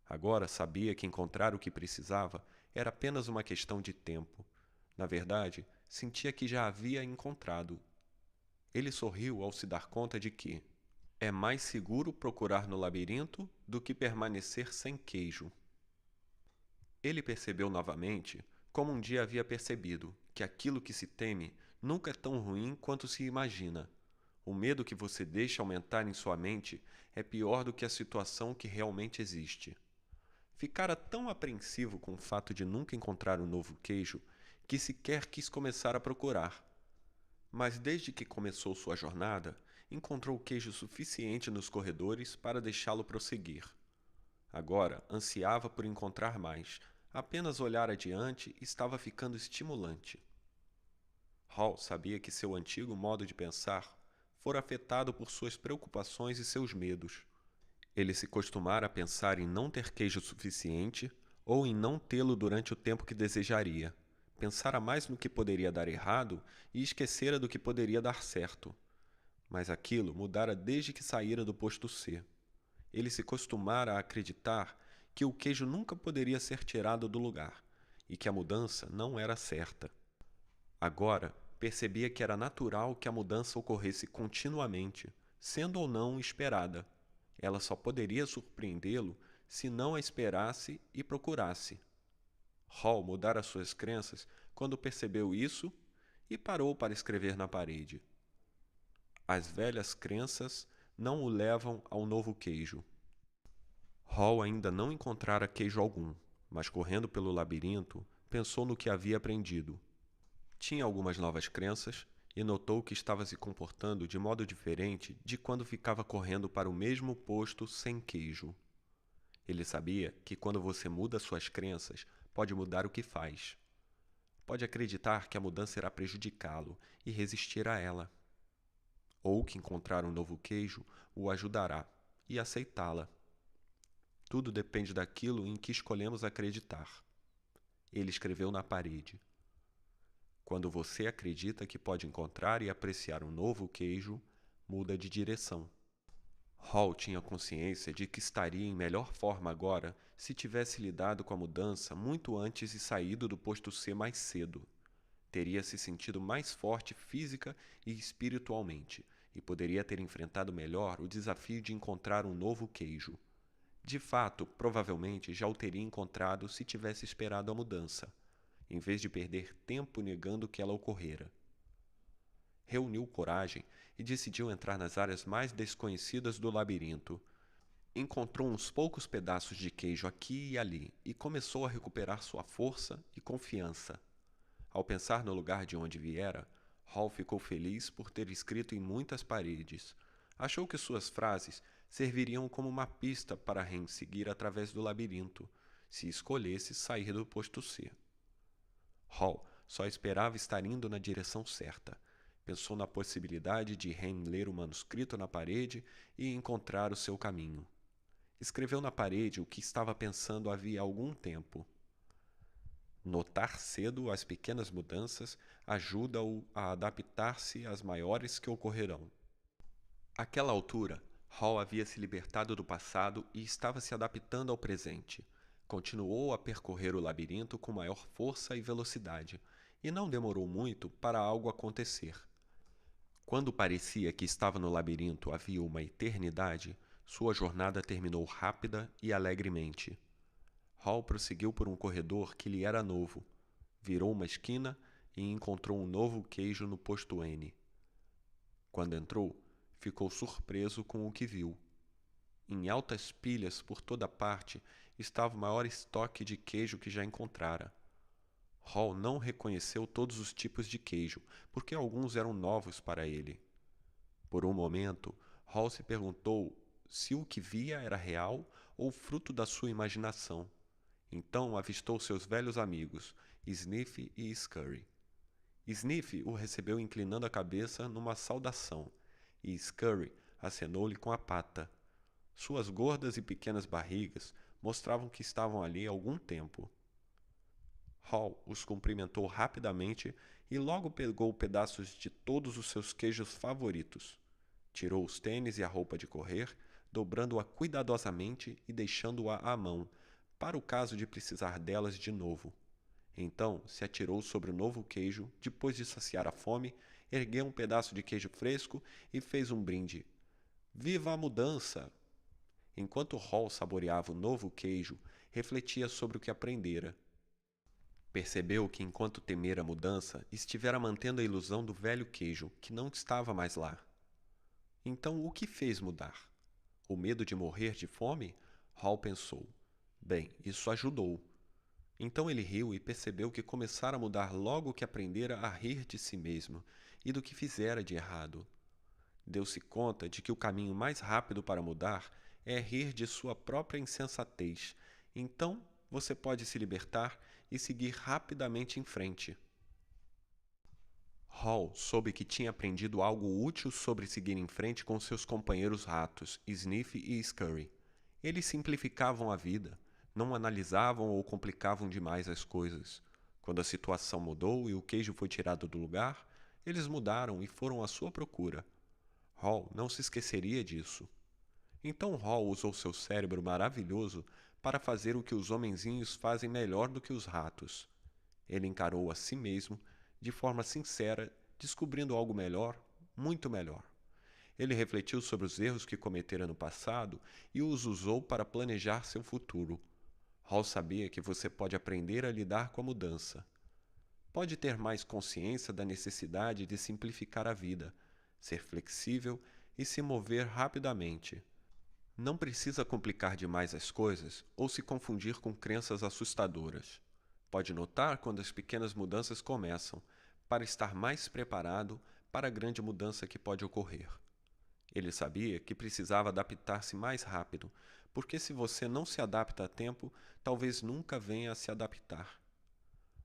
Agora sabia que encontrar o que precisava era apenas uma questão de tempo. Na verdade, sentia que já havia encontrado. Ele sorriu ao se dar conta de que é mais seguro procurar no labirinto do que permanecer sem queijo. Ele percebeu novamente, como um dia havia percebido, que aquilo que se teme nunca é tão ruim quanto se imagina. O medo que você deixa aumentar em sua mente é pior do que a situação que realmente existe. Ficara tão apreensivo com o fato de nunca encontrar um novo queijo que sequer quis começar a procurar. Mas desde que começou sua jornada, encontrou queijo suficiente nos corredores para deixá-lo prosseguir. Agora ansiava por encontrar mais. Apenas olhar adiante estava ficando estimulante. Hall sabia que seu antigo modo de pensar fora afetado por suas preocupações e seus medos. Ele se costumara a pensar em não ter queijo suficiente ou em não tê-lo durante o tempo que desejaria. Pensara mais no que poderia dar errado e esquecera do que poderia dar certo. Mas aquilo mudara desde que saíra do posto C. Ele se costumara a acreditar que o queijo nunca poderia ser tirado do lugar e que a mudança não era certa. Agora, percebia que era natural que a mudança ocorresse continuamente, sendo ou não esperada. Ela só poderia surpreendê-lo se não a esperasse e procurasse. Hall mudara suas crenças quando percebeu isso e parou para escrever na parede. As velhas crenças não o levam ao novo queijo. Hall ainda não encontrara queijo algum, mas correndo pelo labirinto, pensou no que havia aprendido. Tinha algumas novas crenças e notou que estava se comportando de modo diferente de quando ficava correndo para o mesmo posto sem queijo. Ele sabia que quando você muda suas crenças, pode mudar o que faz. Pode acreditar que a mudança irá prejudicá-lo e resistir a ela. Ou que encontrar um novo queijo o ajudará e aceitá-la. Tudo depende daquilo em que escolhemos acreditar. Ele escreveu na parede. Quando você acredita que pode encontrar e apreciar um novo queijo, muda de direção. Hall tinha consciência de que estaria em melhor forma agora se tivesse lidado com a mudança muito antes e saído do posto C mais cedo. Teria se sentido mais forte física e espiritualmente e poderia ter enfrentado melhor o desafio de encontrar um novo queijo. De fato, provavelmente já o teria encontrado se tivesse esperado a mudança, em vez de perder tempo negando que ela ocorrera. Reuniu coragem e decidiu entrar nas áreas mais desconhecidas do labirinto. Encontrou uns poucos pedaços de queijo aqui e ali e começou a recuperar sua força e confiança. Ao pensar no lugar de onde viera, Hall ficou feliz por ter escrito em muitas paredes. Achou que suas frases serviriam como uma pista para Ren seguir através do labirinto, se escolhesse sair do posto C. Hall só esperava estar indo na direção certa. Pensou na possibilidade de Ren ler o manuscrito na parede e encontrar o seu caminho. Escreveu na parede o que estava pensando havia algum tempo. Notar cedo as pequenas mudanças ajuda-o a adaptar-se às maiores que ocorrerão. Àquela altura, Hall havia se libertado do passado e estava se adaptando ao presente. Continuou a percorrer o labirinto com maior força e velocidade, e não demorou muito para algo acontecer. Quando parecia que estava no labirinto havia uma eternidade, sua jornada terminou rápida e alegremente. Hall prosseguiu por um corredor que lhe era novo, virou uma esquina e encontrou um novo queijo no posto N. Quando entrou, ficou surpreso com o que viu. Em altas pilhas por toda parte estava o maior estoque de queijo que já encontrara. Hall não reconheceu todos os tipos de queijo, porque alguns eram novos para ele. Por um momento, Hall se perguntou se o que via era real ou fruto da sua imaginação. Então avistou seus velhos amigos, Sniff e Scurry. Sniff o recebeu inclinando a cabeça numa saudação, e Scurry acenou-lhe com a pata. Suas gordas e pequenas barrigas mostravam que estavam ali há algum tempo. Hall os cumprimentou rapidamente e logo pegou pedaços de todos os seus queijos favoritos. Tirou os tênis e a roupa de correr, dobrando-a cuidadosamente e deixando-a à mão, para o caso de precisar delas de novo. Então se atirou sobre o novo queijo, depois de saciar a fome, ergueu um pedaço de queijo fresco e fez um brinde. Viva a mudança! Enquanto Hall saboreava o novo queijo, refletia sobre o que aprendera. Percebeu que, enquanto temera a mudança, estivera mantendo a ilusão do velho queijo, que não estava mais lá. Então, o que fez mudar? O medo de morrer de fome? Hall pensou. Bem, isso ajudou. Então ele riu e percebeu que começara a mudar logo que aprendera a rir de si mesmo e do que fizera de errado. Deu-se conta de que o caminho mais rápido para mudar é rir de sua própria insensatez. Então, você pode se libertar e seguir rapidamente em frente. Hall soube que tinha aprendido algo útil sobre seguir em frente com seus companheiros ratos, Sniff e Scurry. Eles simplificavam a vida, não analisavam ou complicavam demais as coisas. Quando a situação mudou e o queijo foi tirado do lugar, eles mudaram e foram à sua procura. Hall não se esqueceria disso. Então Hall usou seu cérebro maravilhoso para fazer o que os homenzinhos fazem melhor do que os ratos. Ele encarou a si mesmo de forma sincera, descobrindo algo melhor, muito melhor. Ele refletiu sobre os erros que cometera no passado e os usou para planejar seu futuro. Hall sabia que você pode aprender a lidar com a mudança. pode ter mais consciência da necessidade de simplificar a vida, ser flexível e se mover rapidamente. Não precisa complicar demais as coisas ou se confundir com crenças assustadoras. Pode notar quando as pequenas mudanças começam, para estar mais preparado para a grande mudança que pode ocorrer. Ele sabia que precisava adaptar-se mais rápido, porque se você não se adapta a tempo, talvez nunca venha a se adaptar.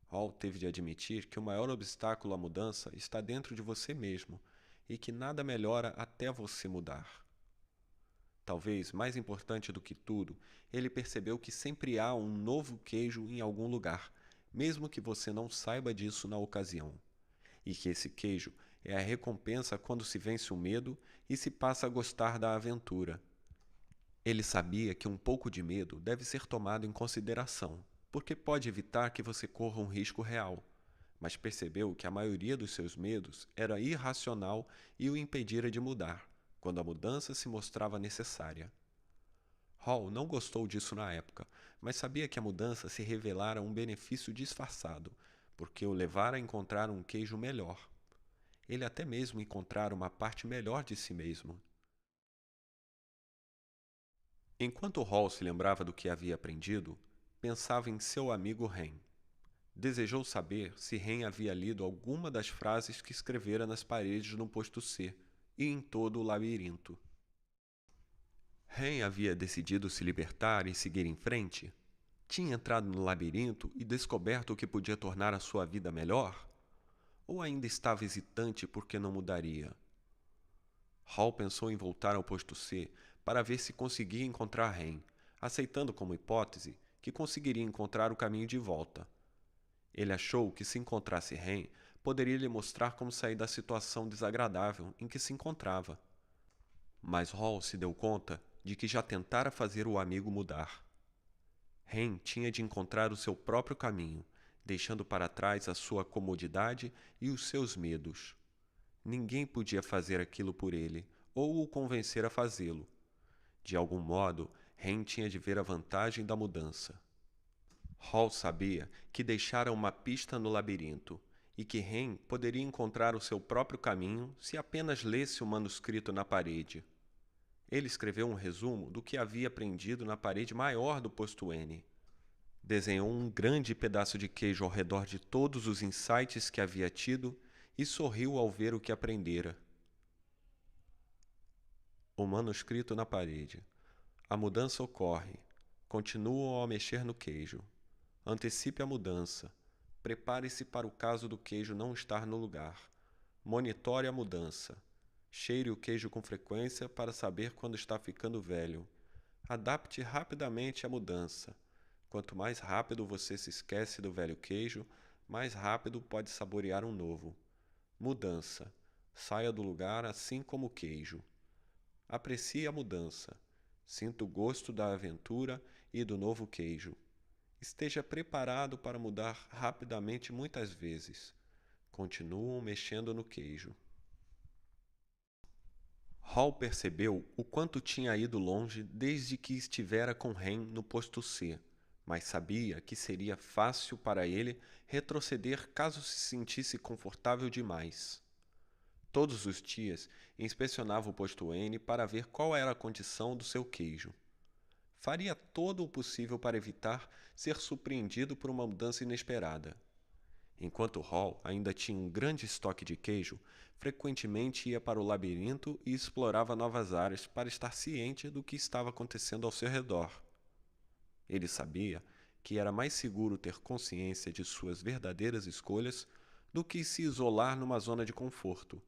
Hall teve de admitir que o maior obstáculo à mudança está dentro de você mesmo e que nada melhora até você mudar. Talvez mais importante do que tudo, ele percebeu que sempre há um novo queijo em algum lugar, mesmo que você não saiba disso na ocasião. E que esse queijo é a recompensa quando se vence o medo e se passa a gostar da aventura. Ele sabia que um pouco de medo deve ser tomado em consideração, porque pode evitar que você corra um risco real, mas percebeu que a maioria dos seus medos era irracional e o impedira de mudar, quando a mudança se mostrava necessária. Hall não gostou disso na época, mas sabia que a mudança se revelara um benefício disfarçado, porque o levara a encontrar um queijo melhor. Ele até mesmo encontrara uma parte melhor de si mesmo. Enquanto Hall se lembrava do que havia aprendido, pensava em seu amigo Ren. Desejou saber se Ren havia lido alguma das frases que escrevera nas paredes no posto C e em todo o labirinto. Ren havia decidido se libertar e seguir em frente? Tinha entrado no labirinto e descoberto o que podia tornar a sua vida melhor? Ou ainda estava hesitante porque não mudaria? Hall pensou em voltar ao posto C para ver se conseguia encontrar Ren, aceitando como hipótese que conseguiria encontrar o caminho de volta. Ele achou que se encontrasse Ren, poderia lhe mostrar como sair da situação desagradável em que se encontrava. Mas Hall se deu conta de que já tentara fazer o amigo mudar. Ren tinha de encontrar o seu próprio caminho, deixando para trás a sua comodidade e os seus medos. Ninguém podia fazer aquilo por ele, ou o convencer a fazê-lo. De algum modo, Ren tinha de ver a vantagem da mudança. Hall sabia que deixara uma pista no labirinto, e que Ren poderia encontrar o seu próprio caminho se apenas lesse o manuscrito na parede. Ele escreveu um resumo do que havia aprendido na parede maior do posto N. Desenhou um grande pedaço de queijo ao redor de todos os insights que havia tido e sorriu ao ver o que aprendera. O manuscrito na parede. A mudança ocorre. Continuam a mexer no queijo. Antecipe a mudança. Prepare-se para o caso do queijo não estar no lugar. Monitore a mudança. Cheire o queijo com frequência para saber quando está ficando velho. Adapte rapidamente a mudança. Quanto mais rápido você se esquece do velho queijo, mais rápido pode saborear um novo. Mudança. Saia do lugar assim como o queijo. Aprecie a mudança. Sinta o gosto da aventura e do novo queijo. Esteja preparado para mudar rapidamente muitas vezes. Continuam mexendo no queijo. Hall percebeu o quanto tinha ido longe desde que estivera com Ren no posto C, mas sabia que seria fácil para ele retroceder caso se sentisse confortável demais. Todos os dias inspecionava o posto N para ver qual era a condição do seu queijo. Faria todo o possível para evitar ser surpreendido por uma mudança inesperada. Enquanto Hall ainda tinha um grande estoque de queijo, frequentemente ia para o labirinto e explorava novas áreas para estar ciente do que estava acontecendo ao seu redor. Ele sabia que era mais seguro ter consciência de suas verdadeiras escolhas do que se isolar numa zona de conforto.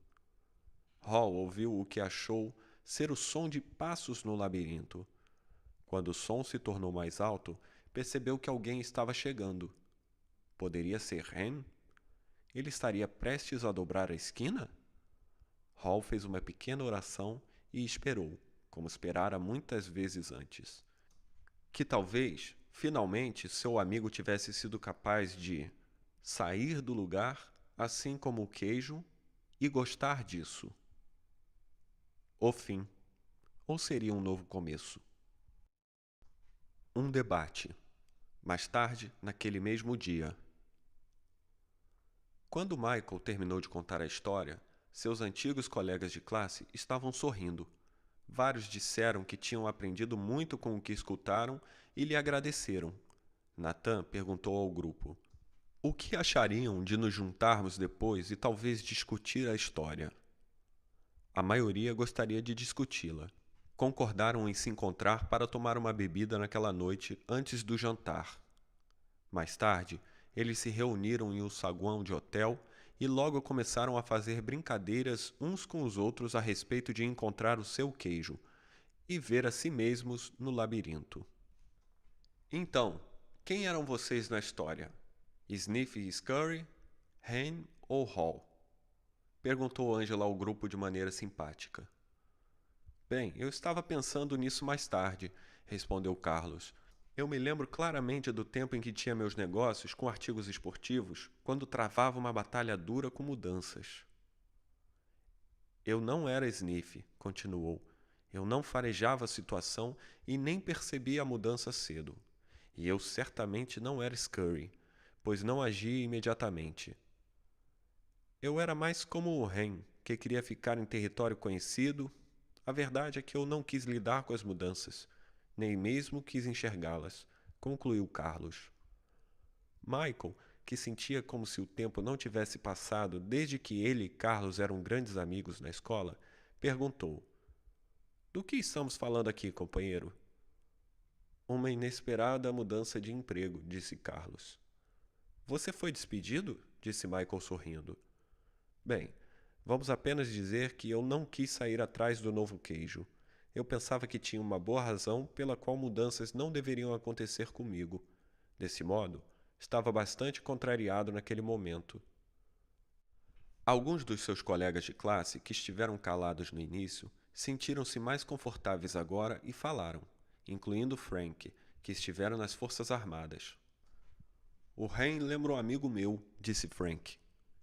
Hall ouviu o que achou ser o som de passos no labirinto. Quando o som se tornou mais alto, percebeu que alguém estava chegando. Poderia ser Ren? Ele estaria prestes a dobrar a esquina? Hall fez uma pequena oração e esperou, como esperara muitas vezes antes. Que talvez, finalmente, seu amigo tivesse sido capaz de sair do lugar, assim como o queijo, e gostar disso. O fim. Ou seria um novo começo? Um debate. Mais tarde, naquele mesmo dia. Quando Michael terminou de contar a história, seus antigos colegas de classe estavam sorrindo. Vários disseram que tinham aprendido muito com o que escutaram e lhe agradeceram. Nathan perguntou ao grupo: o que achariam de nos juntarmos depois e talvez discutir a história? A maioria gostaria de discuti-la. Concordaram em se encontrar para tomar uma bebida naquela noite antes do jantar. Mais tarde, eles se reuniram em um saguão de hotel e logo começaram a fazer brincadeiras uns com os outros a respeito de encontrar o seu queijo e ver a si mesmos no labirinto. Então, quem eram vocês na história? Sniff e Scurry, Hen ou Hall? Perguntou Angela ao grupo de maneira simpática. Bem, eu estava pensando nisso mais tarde, respondeu Carlos. Eu me lembro claramente do tempo em que tinha meus negócios com artigos esportivos, quando travava uma batalha dura com mudanças. Eu não era Sniff, continuou. Eu não farejava a situação e nem percebia a mudança cedo. E eu certamente não era Scurry, pois não agia imediatamente. Eu era mais como o Hen, que queria ficar em território conhecido. A verdade é que eu não quis lidar com as mudanças, nem mesmo quis enxergá-las, concluiu Carlos. Michael, que sentia como se o tempo não tivesse passado desde que ele e Carlos eram grandes amigos na escola, perguntou: do que estamos falando aqui, companheiro? Uma inesperada mudança de emprego, disse Carlos. Você foi despedido? Disse Michael sorrindo. Bem, vamos apenas dizer que eu não quis sair atrás do novo queijo. Eu pensava que tinha uma boa razão pela qual mudanças não deveriam acontecer comigo. Desse modo, estava bastante contrariado naquele momento. Alguns dos seus colegas de classe, que estiveram calados no início, sentiram-se mais confortáveis agora e falaram, incluindo Frank, que estivera nas Forças Armadas. O Hen lembra um amigo meu, disse Frank.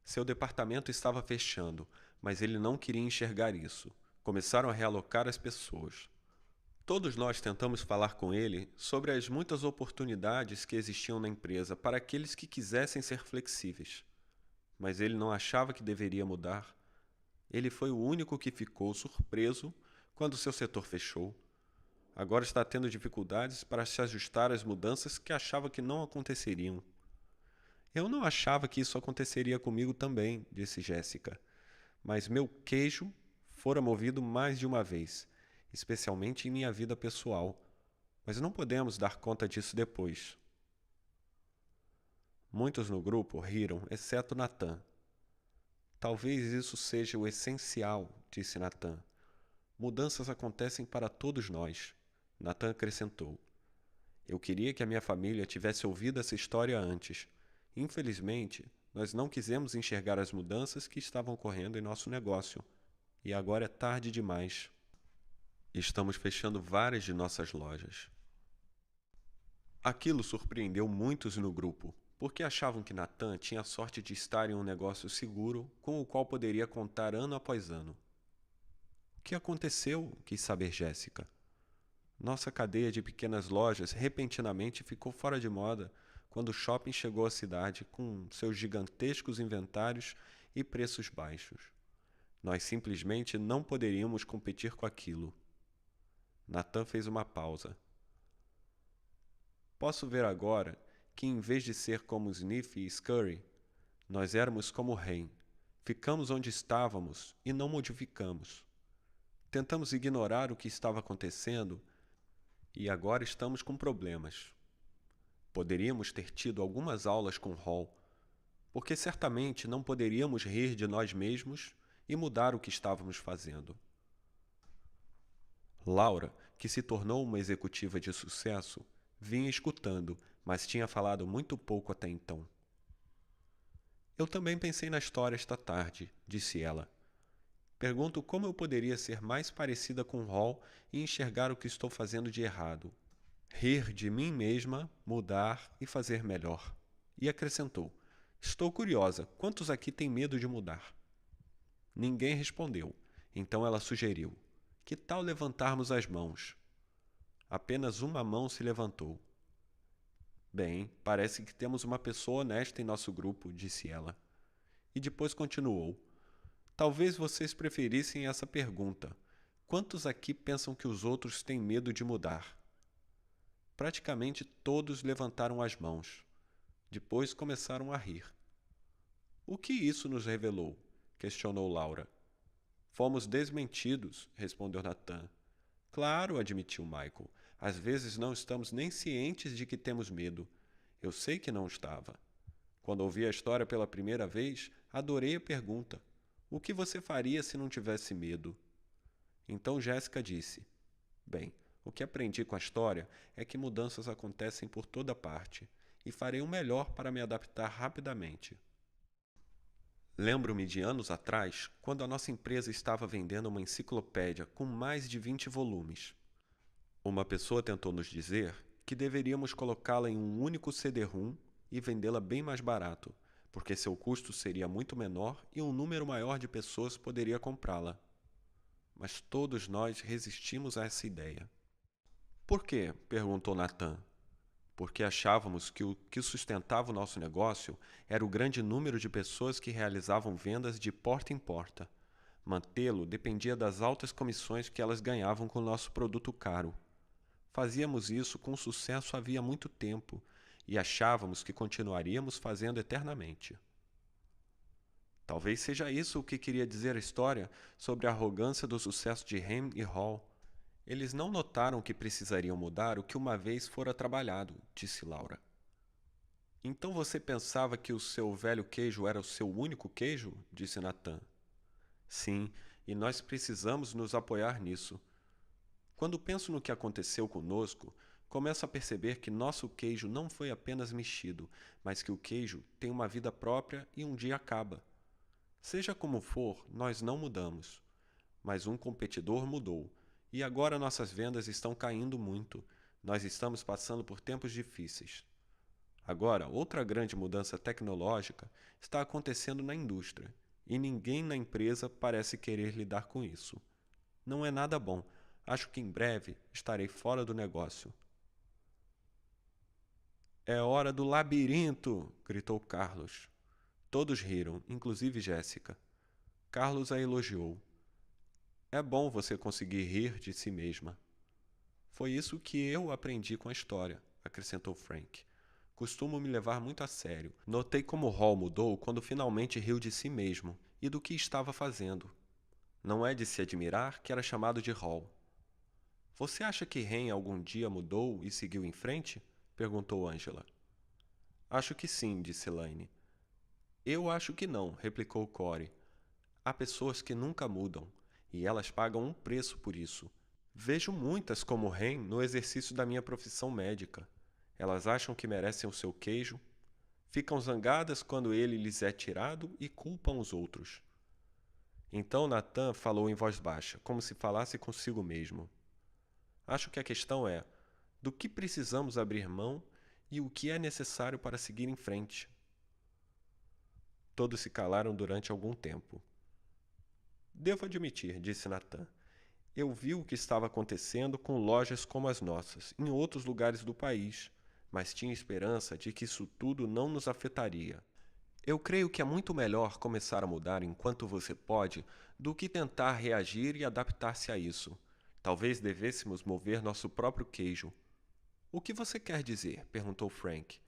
Seu departamento estava fechando, mas ele não queria enxergar isso. Começaram a realocar as pessoas. Todos nós tentamos falar com ele sobre as muitas oportunidades que existiam na empresa para aqueles que quisessem ser flexíveis. Mas ele não achava que deveria mudar. Ele foi o único que ficou surpreso quando seu setor fechou. Agora está tendo dificuldades para se ajustar às mudanças que achava que não aconteceriam. Eu não achava que isso aconteceria comigo também, disse Jéssica. Mas meu queijo fora movido mais de uma vez, especialmente em minha vida pessoal. Mas não podemos dar conta disso depois. Muitos no grupo riram, exceto Nathan. Talvez isso seja o essencial, disse Nathan. Mudanças acontecem para todos nós. Nathan acrescentou. Eu queria que a minha família tivesse ouvido essa história antes. Infelizmente, nós não quisemos enxergar as mudanças que estavam ocorrendo em nosso negócio. E agora é tarde demais. Estamos fechando várias de nossas lojas. Aquilo surpreendeu muitos no grupo, porque achavam que Nathan tinha a sorte de estar em um negócio seguro com o qual poderia contar ano após ano. O que aconteceu? Quis saber Jéssica. Nossa cadeia de pequenas lojas repentinamente ficou fora de moda quando o shopping chegou à cidade com seus gigantescos inventários e preços baixos. Nós simplesmente não poderíamos competir com aquilo. Nathan fez uma pausa. Posso ver agora que, em vez de ser como Sniff e Scurry, nós éramos como Hen. Ficamos onde estávamos e não modificamos. Tentamos ignorar o que estava acontecendo e agora estamos com problemas. Poderíamos ter tido algumas aulas com Hall, porque certamente não poderíamos rir de nós mesmos e mudar o que estávamos fazendo. Laura, que se tornou uma executiva de sucesso, vinha escutando, mas tinha falado muito pouco até então. Eu também pensei na história esta tarde, disse ela. Pergunto como eu poderia ser mais parecida com Hall e enxergar o que estou fazendo de errado. Rir de mim mesma, mudar e fazer melhor. E acrescentou, estou curiosa, quantos aqui têm medo de mudar? Ninguém respondeu, então ela sugeriu, que tal levantarmos as mãos? Apenas uma mão se levantou. Bem, parece que temos uma pessoa honesta em nosso grupo, disse ela. E depois continuou: talvez vocês preferissem essa pergunta. Quantos aqui pensam que os outros têm medo de mudar? Praticamente todos levantaram as mãos. Depois começaram a rir. O que isso nos revelou? Questionou Laura. Fomos desmentidos, respondeu Nathan. Claro, admitiu Michael. Às vezes não estamos nem cientes de que temos medo. Eu sei que não estava. Quando ouvi a história pela primeira vez, adorei a pergunta. O que você faria se não tivesse medo? Então Jéssica disse: bem, o que aprendi com a história é que mudanças acontecem por toda parte, e farei o melhor para me adaptar rapidamente. Lembro-me de anos atrás, quando a nossa empresa estava vendendo uma enciclopédia com mais de 20 volumes. Uma pessoa tentou nos dizer que deveríamos colocá-la em um único CD-ROM e vendê-la bem mais barato, porque seu custo seria muito menor e um número maior de pessoas poderia comprá-la. Mas todos nós resistimos a essa ideia. Por quê? Perguntou Nathan. Porque achávamos que o que sustentava o nosso negócio era o grande número de pessoas que realizavam vendas de porta em porta. Mantê-lo dependia das altas comissões que elas ganhavam com o nosso produto caro. Fazíamos isso com sucesso havia muito tempo e achávamos que continuaríamos fazendo eternamente. Talvez seja isso o que queria dizer a história sobre a arrogância do sucesso de Ham e Hall. Eles não notaram que precisariam mudar o que uma vez fora trabalhado, disse Laura. Então você pensava que o seu velho queijo era o seu único queijo? Disse Nathan. Sim, e nós precisamos nos apoiar nisso. Quando penso no que aconteceu conosco, começo a perceber que nosso queijo não foi apenas mexido, mas que o queijo tem uma vida própria e um dia acaba. Seja como for, nós não mudamos. Mas um competidor mudou. E agora nossas vendas estão caindo muito. Nós estamos passando por tempos difíceis. Agora, outra grande mudança tecnológica está acontecendo na indústria, e ninguém na empresa parece querer lidar com isso. Não é nada bom. Acho que em breve estarei fora do negócio. É hora do labirinto! Gritou Carlos. Todos riram, inclusive Jéssica. Carlos a elogiou. É bom você conseguir rir de si mesma. Foi isso que eu aprendi com a história, acrescentou Frank. Costumo me levar muito a sério. Notei como Hall mudou quando finalmente riu de si mesmo e do que estava fazendo. Não é de se admirar que era chamado de Hall. Você acha que Ren algum dia mudou e seguiu em frente? Perguntou Angela. Acho que sim, disse Elaine. Eu acho que não, replicou Corey. Há pessoas que nunca mudam, e elas pagam um preço por isso. Vejo muitas como Ren no exercício da minha profissão médica. Elas acham que merecem o seu queijo, ficam zangadas quando ele lhes é tirado e culpam os outros. Então Nathan falou em voz baixa, como se falasse consigo mesmo. Acho que a questão é: do que precisamos abrir mão e o que é necessário para seguir em frente? Todos se calaram durante algum tempo. Devo admitir, disse Nathan. Eu vi o que estava acontecendo com lojas como as nossas, em outros lugares do país, mas tinha esperança de que isso tudo não nos afetaria. Eu creio que é muito melhor começar a mudar enquanto você pode do que tentar reagir e adaptar-se a isso. Talvez devêssemos mover nosso próprio queijo. O que você quer dizer? Perguntou Frank.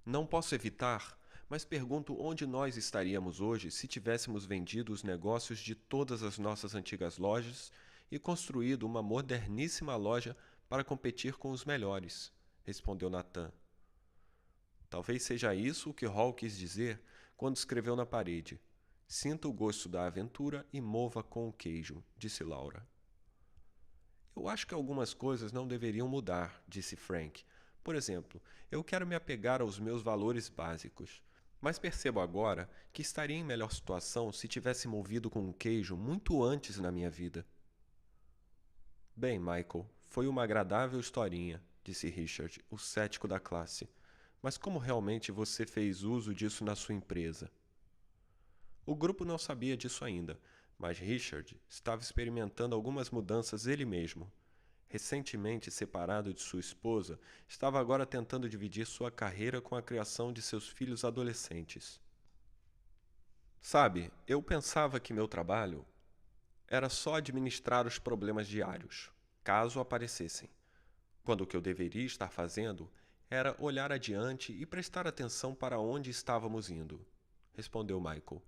Não posso evitar, mas pergunto onde nós estaríamos hoje se tivéssemos vendido os negócios de todas as nossas antigas lojas e construído uma moderníssima loja para competir com os melhores, respondeu Nathan. Talvez seja isso o que Hall quis dizer quando escreveu na parede. Sinta o gosto da aventura e mova com o queijo, disse Laura. Eu acho que algumas coisas não deveriam mudar, disse Frank. Por exemplo, eu quero me apegar aos meus valores básicos. Mas percebo agora que estaria em melhor situação se tivesse movido com um queijo muito antes na minha vida. Bem, Michael, foi uma agradável historinha, disse Richard, o cético da classe. Mas como realmente você fez uso disso na sua empresa? O grupo não sabia disso ainda, mas Richard estava experimentando algumas mudanças ele mesmo. Recentemente separado de sua esposa, estava agora tentando dividir sua carreira com a criação de seus filhos adolescentes. Sabe, eu pensava que meu trabalho era só administrar os problemas diários, caso aparecessem, quando o que eu deveria estar fazendo era olhar adiante e prestar atenção para onde estávamos indo, respondeu Michael.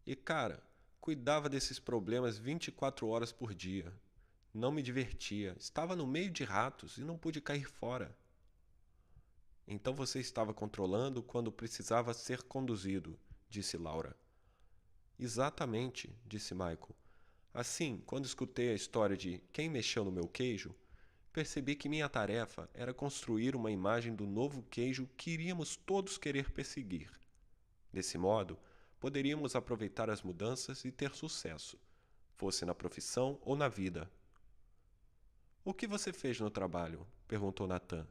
E cara, cuidava desses problemas 24 horas por dia. Não me divertia, estava no meio de ratos e não pude cair fora. Então você estava controlando quando precisava ser conduzido, disse Laura. Exatamente, disse Michael. Assim, quando escutei a história de quem mexeu no meu queijo, percebi que minha tarefa era construir uma imagem do novo queijo que iríamos todos querer perseguir. Desse modo, poderíamos aproveitar as mudanças e ter sucesso, fosse na profissão ou na vida. O que você fez no trabalho? Perguntou Nathan.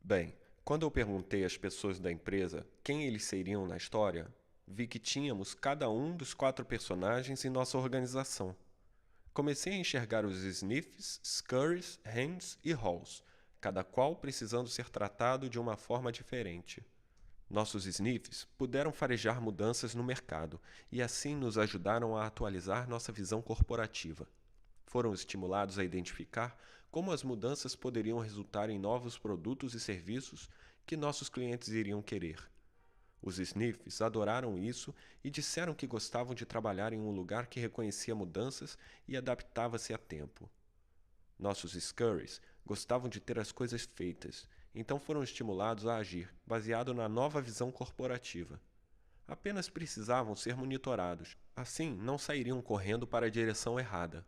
Bem, quando eu perguntei às pessoas da empresa quem eles seriam na história, vi que tínhamos cada um dos 4 personagens em nossa organização. Comecei a enxergar os Sniffs, Scurries, Hens e Halls, cada qual precisando ser tratado de uma forma diferente. Nossos Sniffs puderam farejar mudanças no mercado e assim nos ajudaram a atualizar nossa visão corporativa. Foram estimulados a identificar como as mudanças poderiam resultar em novos produtos e serviços que nossos clientes iriam querer. Os Sniffs adoraram isso e disseram que gostavam de trabalhar em um lugar que reconhecia mudanças e adaptava-se a tempo. Nossos Scurries gostavam de ter as coisas feitas, então foram estimulados a agir, baseado na nova visão corporativa. Apenas precisavam ser monitorados, assim não sairiam correndo para a direção errada.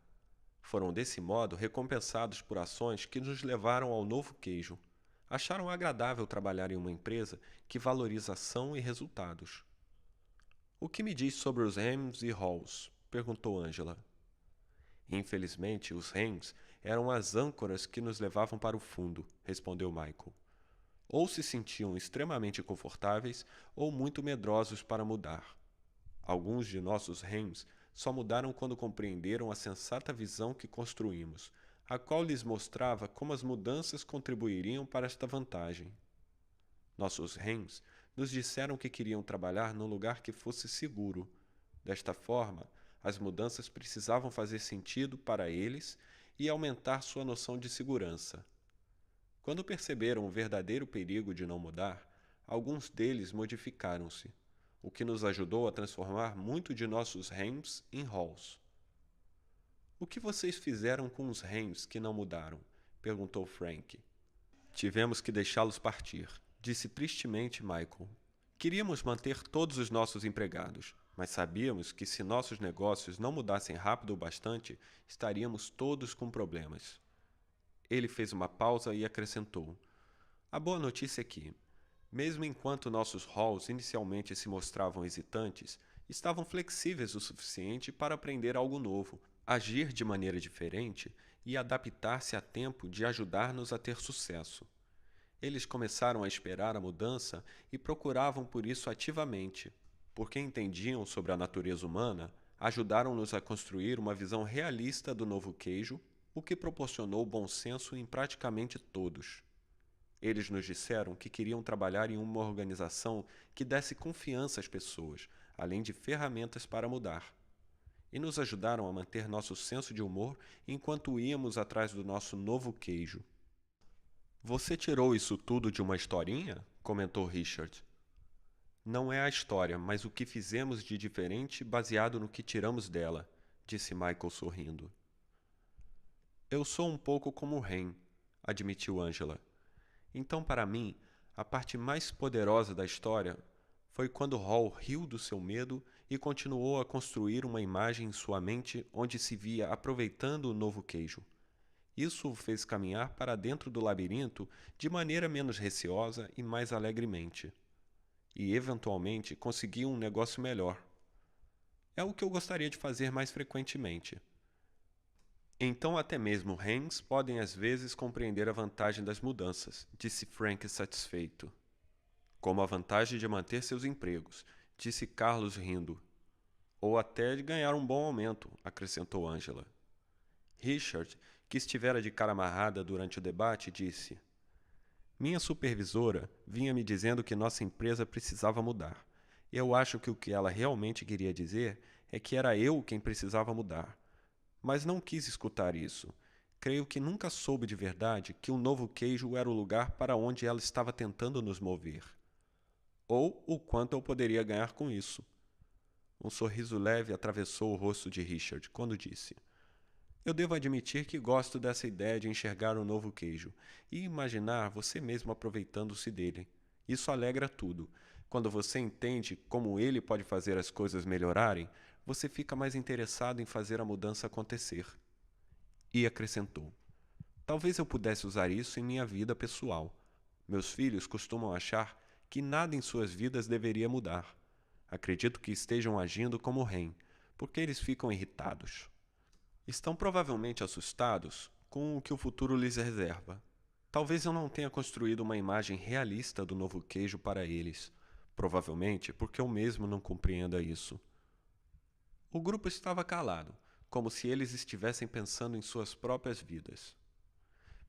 Foram desse modo recompensados por ações que nos levaram ao novo queijo. Acharam agradável trabalhar em uma empresa que valoriza ação e resultados. O que me diz sobre os Hems e Halls? Perguntou Angela. Infelizmente, os Hems eram as âncoras que nos levavam para o fundo, respondeu Michael. Ou se sentiam extremamente confortáveis ou muito medrosos para mudar. Alguns de nossos Hems só mudaram quando compreenderam a sensata visão que construímos, a qual lhes mostrava como as mudanças contribuiriam para esta vantagem. Nossos Hems nos disseram que queriam trabalhar num lugar que fosse seguro. Desta forma, as mudanças precisavam fazer sentido para eles e aumentar sua noção de segurança. Quando perceberam o verdadeiro perigo de não mudar, alguns deles modificaram-se, o que nos ajudou a transformar muito de nossos Hems em Halls. O que vocês fizeram com os Hems que não mudaram? Perguntou Frank. Tivemos que deixá-los partir, disse tristemente Michael. Queríamos manter todos os nossos empregados, mas sabíamos que se nossos negócios não mudassem rápido o bastante, estaríamos todos com problemas. Ele fez uma pausa e acrescentou. A boa notícia é que, mesmo enquanto nossos halls inicialmente se mostravam hesitantes, estavam flexíveis o suficiente para aprender algo novo, agir de maneira diferente e adaptar-se a tempo de ajudar-nos a ter sucesso. Eles começaram a esperar a mudança e procuravam por isso ativamente. Porque entendiam sobre a natureza humana, ajudaram-nos a construir uma visão realista do novo queijo, o que proporcionou bom senso em praticamente todos. Eles nos disseram que queriam trabalhar em uma organização que desse confiança às pessoas, além de ferramentas para mudar. E nos ajudaram a manter nosso senso de humor enquanto íamos atrás do nosso novo queijo. Você tirou isso tudo de uma historinha? Comentou Richard. Não é a história, mas o que fizemos de diferente baseado no que tiramos dela, disse Michael sorrindo. Eu sou um pouco como Ren, admitiu Angela. Então, para mim, a parte mais poderosa da história foi quando Hall riu do seu medo e continuou a construir uma imagem em sua mente onde se via aproveitando o novo queijo. Isso o fez caminhar para dentro do labirinto de maneira menos receosa e mais alegremente. E, eventualmente, conseguiu um negócio melhor. É o que eu gostaria de fazer mais frequentemente. Então até mesmo Hens podem às vezes compreender a vantagem das mudanças, disse Frank satisfeito. Como a vantagem de manter seus empregos, disse Carlos rindo. Ou até de ganhar um bom aumento, acrescentou Angela. Richard, que estivera de cara amarrada durante o debate, disse: Minha supervisora vinha me dizendo que nossa empresa precisava mudar, Eu acho que o que ela realmente queria dizer é que era eu quem precisava mudar. Mas não quis escutar isso. Creio que nunca soube de verdade que o novo queijo era o lugar para onde ela estava tentando nos mover. Ou o quanto eu poderia ganhar com isso. Um sorriso leve atravessou o rosto de Richard quando disse: Eu devo admitir que gosto dessa ideia de enxergar o novo queijo e imaginar você mesmo aproveitando-se dele. Isso alegra tudo. Quando você entende como ele pode fazer as coisas melhorarem, você fica mais interessado em fazer a mudança acontecer. E acrescentou: Talvez eu pudesse usar isso em minha vida pessoal. Meus filhos costumam achar que nada em suas vidas deveria mudar. Acredito que estejam agindo como Ren, porque eles ficam irritados. Estão provavelmente assustados com o que o futuro lhes reserva. Talvez eu não tenha construído uma imagem realista do novo queijo para eles. Provavelmente porque eu mesmo não compreenda isso. O grupo estava calado, como se eles estivessem pensando em suas próprias vidas.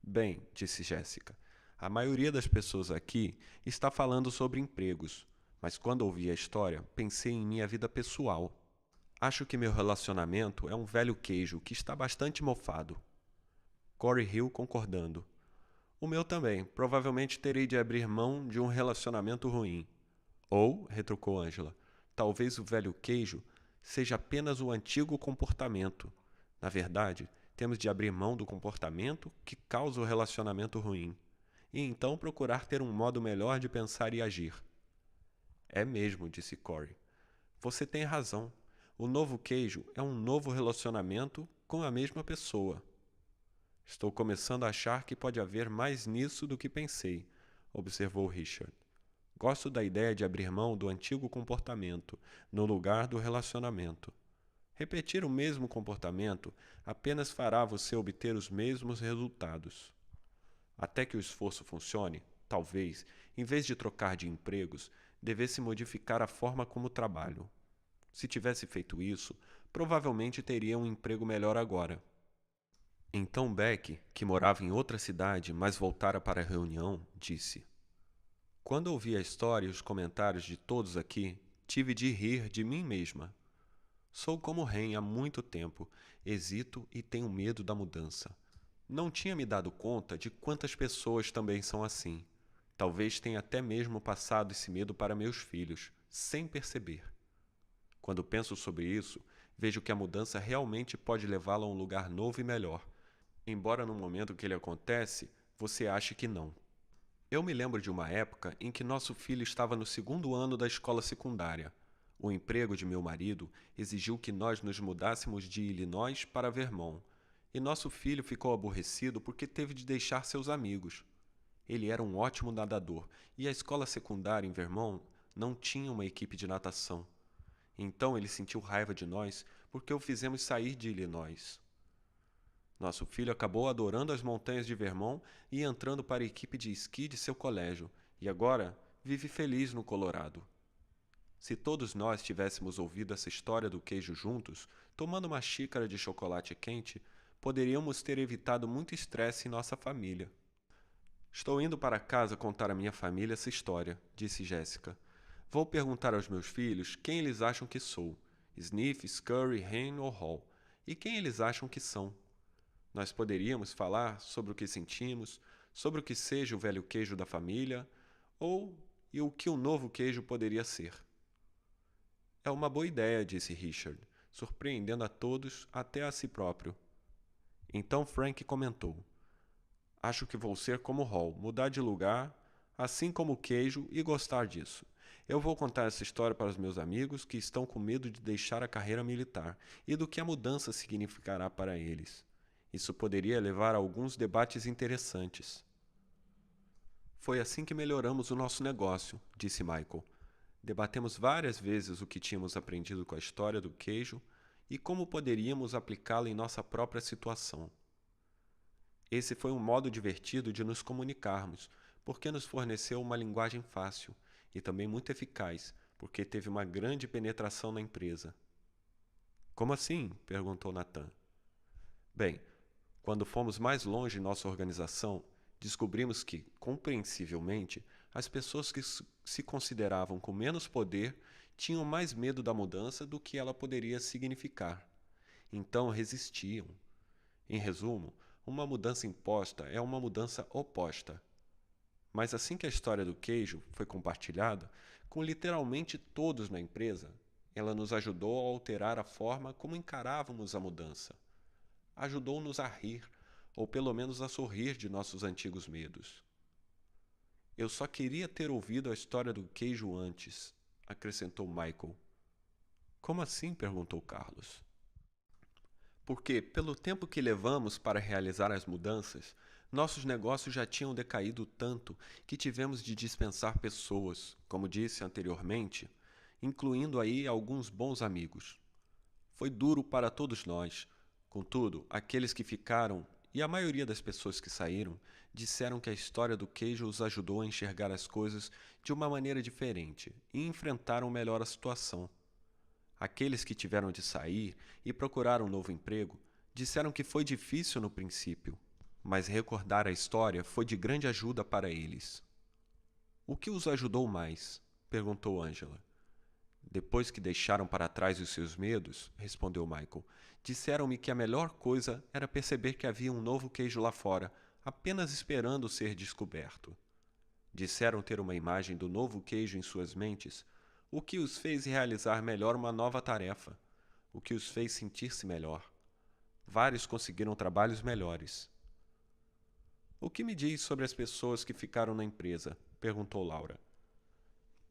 Bem, disse Jéssica, a maioria das pessoas aqui está falando sobre empregos, mas quando ouvi a história, pensei em minha vida pessoal. Acho que meu relacionamento é um velho queijo que está bastante mofado. Corey riu concordando. O meu também. Provavelmente terei de abrir mão de um relacionamento ruim. Ou, retrucou Angela, talvez o velho queijo seja apenas o antigo comportamento. Na verdade, temos de abrir mão do comportamento que causa o relacionamento ruim. E então procurar ter um modo melhor de pensar e agir. É mesmo, disse Corey. Você tem razão. O novo queijo é um novo relacionamento com a mesma pessoa. Estou começando a achar que pode haver mais nisso do que pensei, observou Richard. Gosto da ideia de abrir mão do antigo comportamento no lugar do relacionamento. Repetir o mesmo comportamento apenas fará você obter os mesmos resultados. Até que o esforço funcione, talvez, em vez de trocar de empregos, devesse modificar a forma como trabalho. Se tivesse feito isso, provavelmente teria um emprego melhor agora. Então Beck, que morava em outra cidade, mas voltara para a reunião, disse: Quando ouvi a história e os comentários de todos aqui, tive de rir de mim mesma. Sou como Ren há muito tempo, hesito e tenho medo da mudança. Não tinha me dado conta de quantas pessoas também são assim. Talvez tenha até mesmo passado esse medo para meus filhos, sem perceber. Quando penso sobre isso, vejo que a mudança realmente pode levá-lo a um lugar novo e melhor, embora no momento que ele acontece, você ache que não. Eu me lembro de uma época em que nosso filho estava no 2º ano da escola secundária. O emprego de meu marido exigiu que nós nos mudássemos de Illinois para Vermont, e nosso filho ficou aborrecido porque teve de deixar seus amigos. Ele era um ótimo nadador, e a escola secundária em Vermont não tinha uma equipe de natação. Então ele sentiu raiva de nós porque o fizemos sair de Illinois. Nosso filho acabou adorando as montanhas de Vermont e entrando para a equipe de esqui de seu colégio, e agora vive feliz no Colorado. Se todos nós tivéssemos ouvido essa história do queijo juntos, tomando uma xícara de chocolate quente, poderíamos ter evitado muito estresse em nossa família. Estou indo para casa contar à minha família essa história, disse Jéssica. Vou perguntar aos meus filhos quem eles acham que sou, Sniff, Scurry, Hen ou Hall, e quem eles acham que são. Nós poderíamos falar sobre o que sentimos, sobre o que seja o velho queijo da família, e o que o novo queijo poderia ser. É uma boa ideia, disse Richard, surpreendendo a todos, até a si próprio. Então Frank comentou: Acho que vou ser como Hall, mudar de lugar, assim como o queijo, e gostar disso. Eu vou contar essa história para os meus amigos que estão com medo de deixar a carreira militar e do que a mudança significará para eles. Isso poderia levar a alguns debates interessantes. Foi assim que melhoramos o nosso negócio, disse Michael. Debatemos várias vezes o que tínhamos aprendido com a história do queijo e como poderíamos aplicá-la em nossa própria situação. Esse foi um modo divertido de nos comunicarmos, porque nos forneceu uma linguagem fácil e também muito eficaz, porque teve uma grande penetração na empresa. Como assim? Perguntou Nathan. Bem, quando fomos mais longe em nossa organização, descobrimos que, compreensivelmente, as pessoas que se consideravam com menos poder tinham mais medo da mudança do que ela poderia significar. Então resistiam. Em resumo, uma mudança imposta é uma mudança oposta. Mas assim que a história do queijo foi compartilhada, com literalmente todos na empresa, ela nos ajudou a alterar a forma como encarávamos a mudança. Ajudou-nos a rir, ou pelo menos a sorrir de nossos antigos medos. Eu só queria ter ouvido a história do queijo antes, acrescentou Michael. Como assim? Perguntou Carlos. Porque, pelo tempo que levamos para realizar as mudanças, nossos negócios já tinham decaído tanto que tivemos de dispensar pessoas, como disse anteriormente, incluindo aí alguns bons amigos. Foi duro para todos nós. Contudo, aqueles que ficaram, e a maioria das pessoas que saíram, disseram que a história do queijo os ajudou a enxergar as coisas de uma maneira diferente e enfrentaram melhor a situação. Aqueles que tiveram de sair e procurar um novo emprego disseram que foi difícil no princípio, mas recordar a história foi de grande ajuda para eles. O que os ajudou mais? Perguntou Angela. Depois que deixaram para trás os seus medos, respondeu Michael, disseram-me que a melhor coisa era perceber que havia um novo queijo lá fora, apenas esperando ser descoberto. Disseram ter uma imagem do novo queijo em suas mentes, o que os fez realizar melhor uma nova tarefa, o que os fez sentir-se melhor. Vários conseguiram trabalhos melhores. O que me diz sobre as pessoas que ficaram na empresa? Perguntou Laura.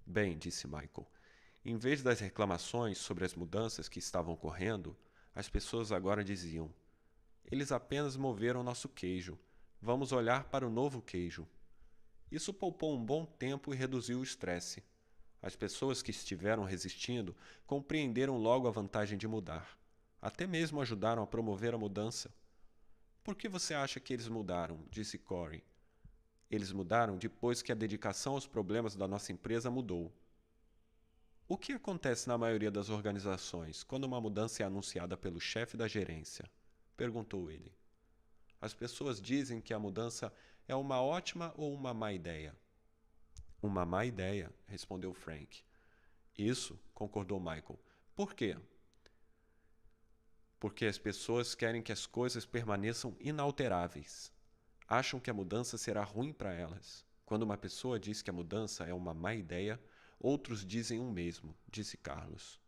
Bem, disse Michael. Em vez das reclamações sobre as mudanças que estavam ocorrendo, as pessoas agora diziam: eles apenas moveram nosso queijo. Vamos olhar para o novo queijo. Isso poupou um bom tempo e reduziu o estresse. As pessoas que estiveram resistindo compreenderam logo a vantagem de mudar. Até mesmo ajudaram a promover a mudança. Por que você acha que eles mudaram? Disse Corey. Eles mudaram depois que a dedicação aos problemas da nossa empresa mudou. O que acontece na maioria das organizações quando uma mudança é anunciada pelo chefe da gerência? Perguntou ele. As pessoas dizem que a mudança é uma ótima ou uma má ideia. Uma má ideia, respondeu Frank. Isso, concordou Michael. Por quê? Porque as pessoas querem que as coisas permaneçam inalteráveis. Acham que a mudança será ruim para elas. Quando uma pessoa diz que a mudança é uma má ideia, outros dizem o mesmo, disse Carlos.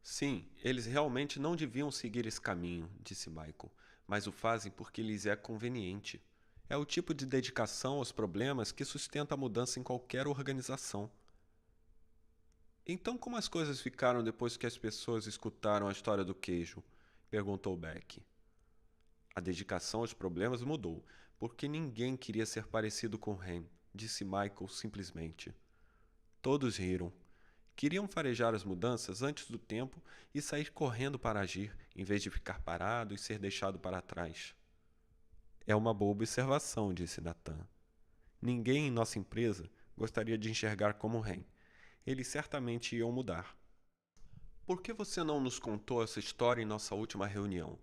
Sim, eles realmente não deviam seguir esse caminho, disse Michael, mas o fazem porque lhes é conveniente. É o tipo de dedicação aos problemas que sustenta a mudança em qualquer organização. Então, como as coisas ficaram depois que as pessoas escutaram a história do queijo? Perguntou Beck. A dedicação aos problemas mudou, porque ninguém queria ser parecido com Ham, disse Michael simplesmente. Todos riram. Queriam farejar as mudanças antes do tempo e sair correndo para agir, em vez de ficar parado e ser deixado para trás. É uma boa observação, disse Nathan. Ninguém em nossa empresa gostaria de enxergar como Ham. Eles certamente iam mudar. Por que você não nos contou essa história em nossa última reunião?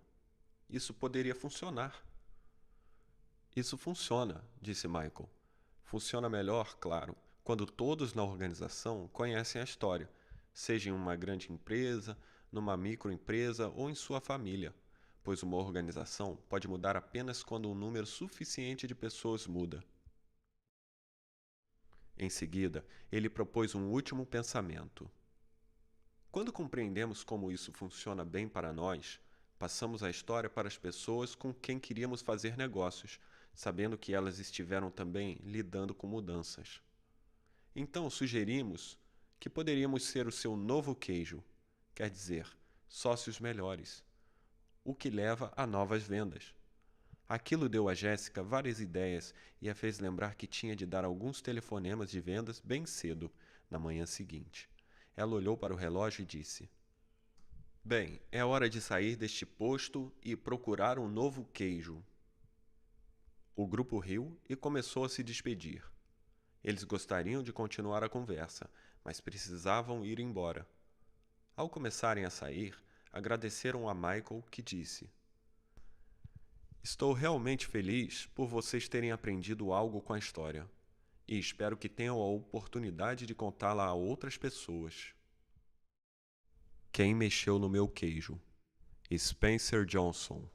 Isso poderia funcionar. Isso funciona, disse Michael. Funciona melhor, claro, quando todos na organização conhecem a história, seja em uma grande empresa, numa microempresa ou em sua família, pois uma organização pode mudar apenas quando um número suficiente de pessoas muda. Em seguida, ele propôs um último pensamento. Quando compreendemos como isso funciona bem para nós, passamos a história para as pessoas com quem queríamos fazer negócios, sabendo que elas estiveram também lidando com mudanças. Então sugerimos que poderíamos ser o seu novo queijo, quer dizer, sócios melhores, o que leva a novas vendas. Aquilo deu a Jéssica várias ideias e a fez lembrar que tinha de dar alguns telefonemas de vendas bem cedo, na manhã seguinte. Ela olhou para o relógio e disse: Bem, é hora de sair deste posto e procurar um novo queijo. O grupo riu e começou a se despedir. Eles gostariam de continuar a conversa, mas precisavam ir embora. Ao começarem a sair, agradeceram a Michael, que disse: Estou realmente feliz por vocês terem aprendido algo com a história, e espero que tenham a oportunidade de contá-la a outras pessoas. Quem mexeu no meu queijo? Spencer Johnson.